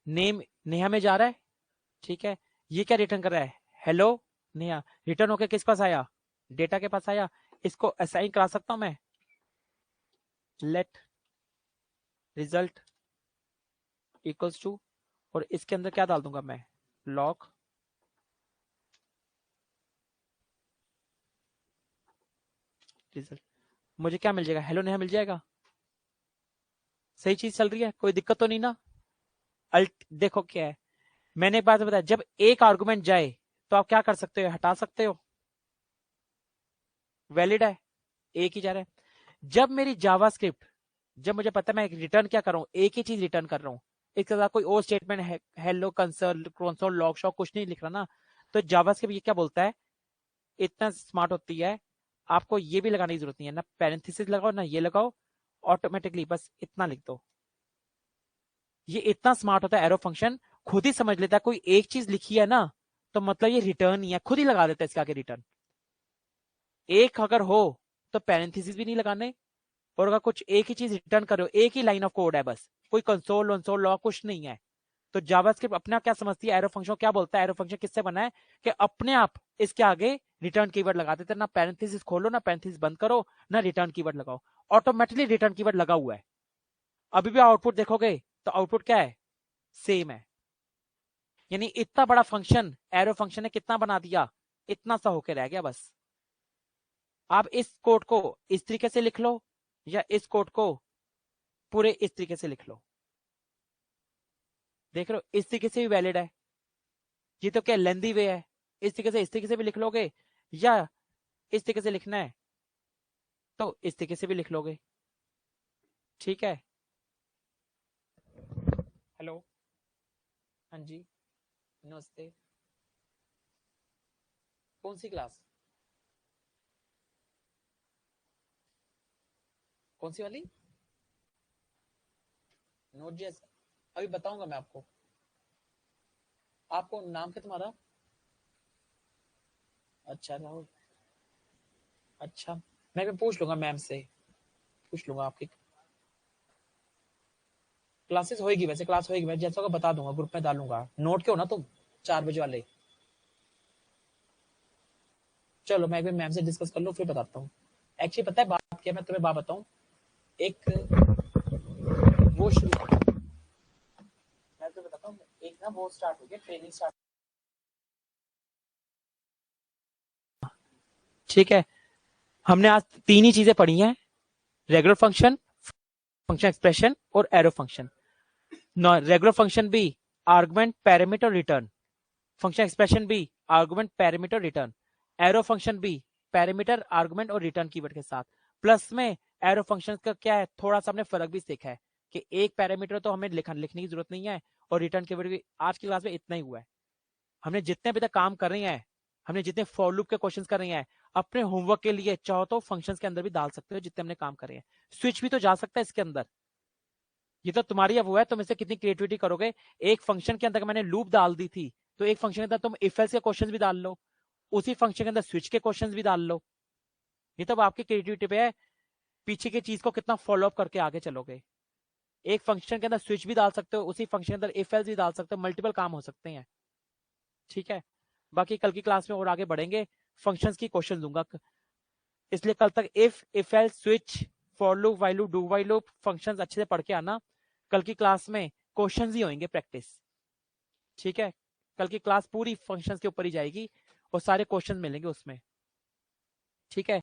नेम नेहा में जा रहा है। ठीक है, ये क्या रिटर्न कर रहा है, हेलो नेहा, रिटर्न होके किस पास आया, डेटा के पास आया। इसको असाइन करा सकता हूं मैं, लेट रिजल्ट इक्वल्स टू, और इसके अंदर क्या डाल दूंगा मैं, लॉग रिजल्ट। मुझे क्या मिल जाएगा, हेलो नेहा मिल जाएगा। सही चीज चल रही है, कोई दिक्कत तो नहीं ना। अल्ट देखो क्या है, मैंने एक बात बताया, जब एक आर्गुमेंट जाए तो आप क्या कर सकते हो, हटा सकते हो, वैलिड है, एक ही जा रहा है। जब मेरी जावास्क्रिप्ट, जब मुझे पता है मैं रिटर्न क्या कर रहा हूँ, एक ही चीज रिटर्न कर रहा हूँ, इसके साथ कोई और स्टेटमेंट है, हेलो कंसोल लॉग शॉक कुछ नहीं लिख रहा ना, तो जावास्क्रिप्ट ये क्या बोलता है, इतना स्मार्ट होती है, आपको ये भी लगाने की जरूरत नहीं है, ना पैरेंथेसिस लगाओ ना ये लगाओ, ऑटोमेटिकली बस इतना लिख दो। ये इतना स्मार्ट होता है, एरो फंक्शन खुद ही समझ लेता है, कोई एक चीज लिखी है ना तो मतलब ये रिटर्न ही है, खुद ही लगा देता है इसके आगे रिटर्न। एक अगर हो तो पैरेंथेसिस भी नहीं लगाने, और अगर कुछ एक ही चीज रिटर्न कर रहे हो, एक ही लाइन ऑफ कोड है बस, कोई कंसोल वंसोल लॉग कुछ नहीं है, तो जावास्क्रिप्ट अपना क्या समझती है, एरो फंक्शन क्या बोलता है, एरो फंक्शन किससे बना है कि अपने आप इसके आगे रिटर्न कीवर्ड लगा देते हैं, ना पैरेंथेसिस खोलो ना पैरेंथेसिस बंद करो ना रिटर्न कीवर्ड लगाओ, ऑटोमेटिकली रिटर्न कीवर्ड लगा हुआ है। अभी भी आउटपुट देखोगे तो आउटपुट क्या है, सेम है। यानी इतना बड़ा फंक्शन एरो फंक्शन ने कितना बना दिया, इतना सा होके रह गया बस। आप इस कोड को इस तरीके से लिख लो या इस कोड को पूरे इस तरीके से लिख लो, देख लो इस तरीके से भी वैलिड है, ये तो क्या लेंदी वे है, इस तरीके से भी लिख लोगे, या इस तरीके से लिखना है तो इस तरीके से भी लिख लोगे, ठीक है। हेलो, हाँ जी, नमस्ते, कौन सी क्लास, कौन सी वाली, नोट जेएस, अभी बताऊंगा मैं आपको। आपको नाम क्या तुम्हारा, अच्छा राहुल, अच्छा मैं पूछ लूंगा मैम से, पूछ लूंगा आपकी क्लासेस होएगी, वैसे क्लास होएगी, मैं जैसा होगा बता दूंगा, ग्रुप में डालूंगा, नोट के हो ना तुम 4 बजे वाले। चलो मैं एक बार मैम से डिस्कस कर लो फिर बताता हूँ। एक्चुअली पता है बात क्या, मैं तुम्हें बात बताऊं, एक वो शुरू, मैं तुम्हें बताता हूँ, एक ना वो स्टार्ट हो गया, ट्रेनिंग स्टार्ट, ठीक है। हमने आज 3 ही चीजें पढ़ी हैं, रेगुलर फंक्शन, फंक्शन एक्सप्रेशन और एरो फंक्शन। रेगुलर फंक्शन भी argument parameter return, function expression भी argument parameter return, arrow function भी पैरामीटर आर्गुमेंट और रिटर्न कीवर्ड के साथ। प्लस में एरो फंक्शन का क्या है, थोड़ा सा हमने फर्क भी सीखा है कि एक पैरामीटर तो हमें लिखने की जरूरत नहीं है, और रिटर्न कीवर्ड भी आज की क्लास में इतना ही हुआ है। हमने जितने अभी तक काम कर रहे हैं, हमने जितने फॉर लूप के क्वेश्चंस कर रहे हैं, अपने होमवर्क के लिए चाहो तो फंक्शंस के अंदर भी डाल सकते हो जितने हमने काम करे हैं, स्विच भी तो जा सकता है इसके अंदर। ये तो तुम्हारी अब वो है, तुम इससे कितनी क्रिएटिविटी करोगे। एक फंक्शन के अंदर मैंने लूप डाल दी थी, तो एक फंक्शन के अंदर तुम इफ एल्स के क्वेश्चंस भी डाल लो, उसी फंक्शन के अंदर स्विच के क्वेश्चंस भी डाल लो। ये तो आपकी क्रिएटिविटी पे है, पीछे की चीज को कितना फॉलो अप करके आगे चलोगे। एक फंक्शन के अंदर स्विच भी डाल सकते हो, उसी फंक्शन के अंदर इफ एल्स भी डाल सकते हो, मल्टीपल काम हो सकते हैं, ठीक है। बाकी कल की क्लास में और आगे बढ़ेंगे, फंक्शंस की क्वेश्चन दूंगा, इसलिए कल तक if else switch for loop while loop do while loop functions अच्छे से पढ़ के आना। कल की क्लास में क्वेश्चंस ही होंगे प्रैक्टिस, ठीक है। कल की क्लास पूरी फंक्शंस के ऊपर ही जाएगी और सारे क्वेश्चन मिलेंगे उसमें, ठीक है।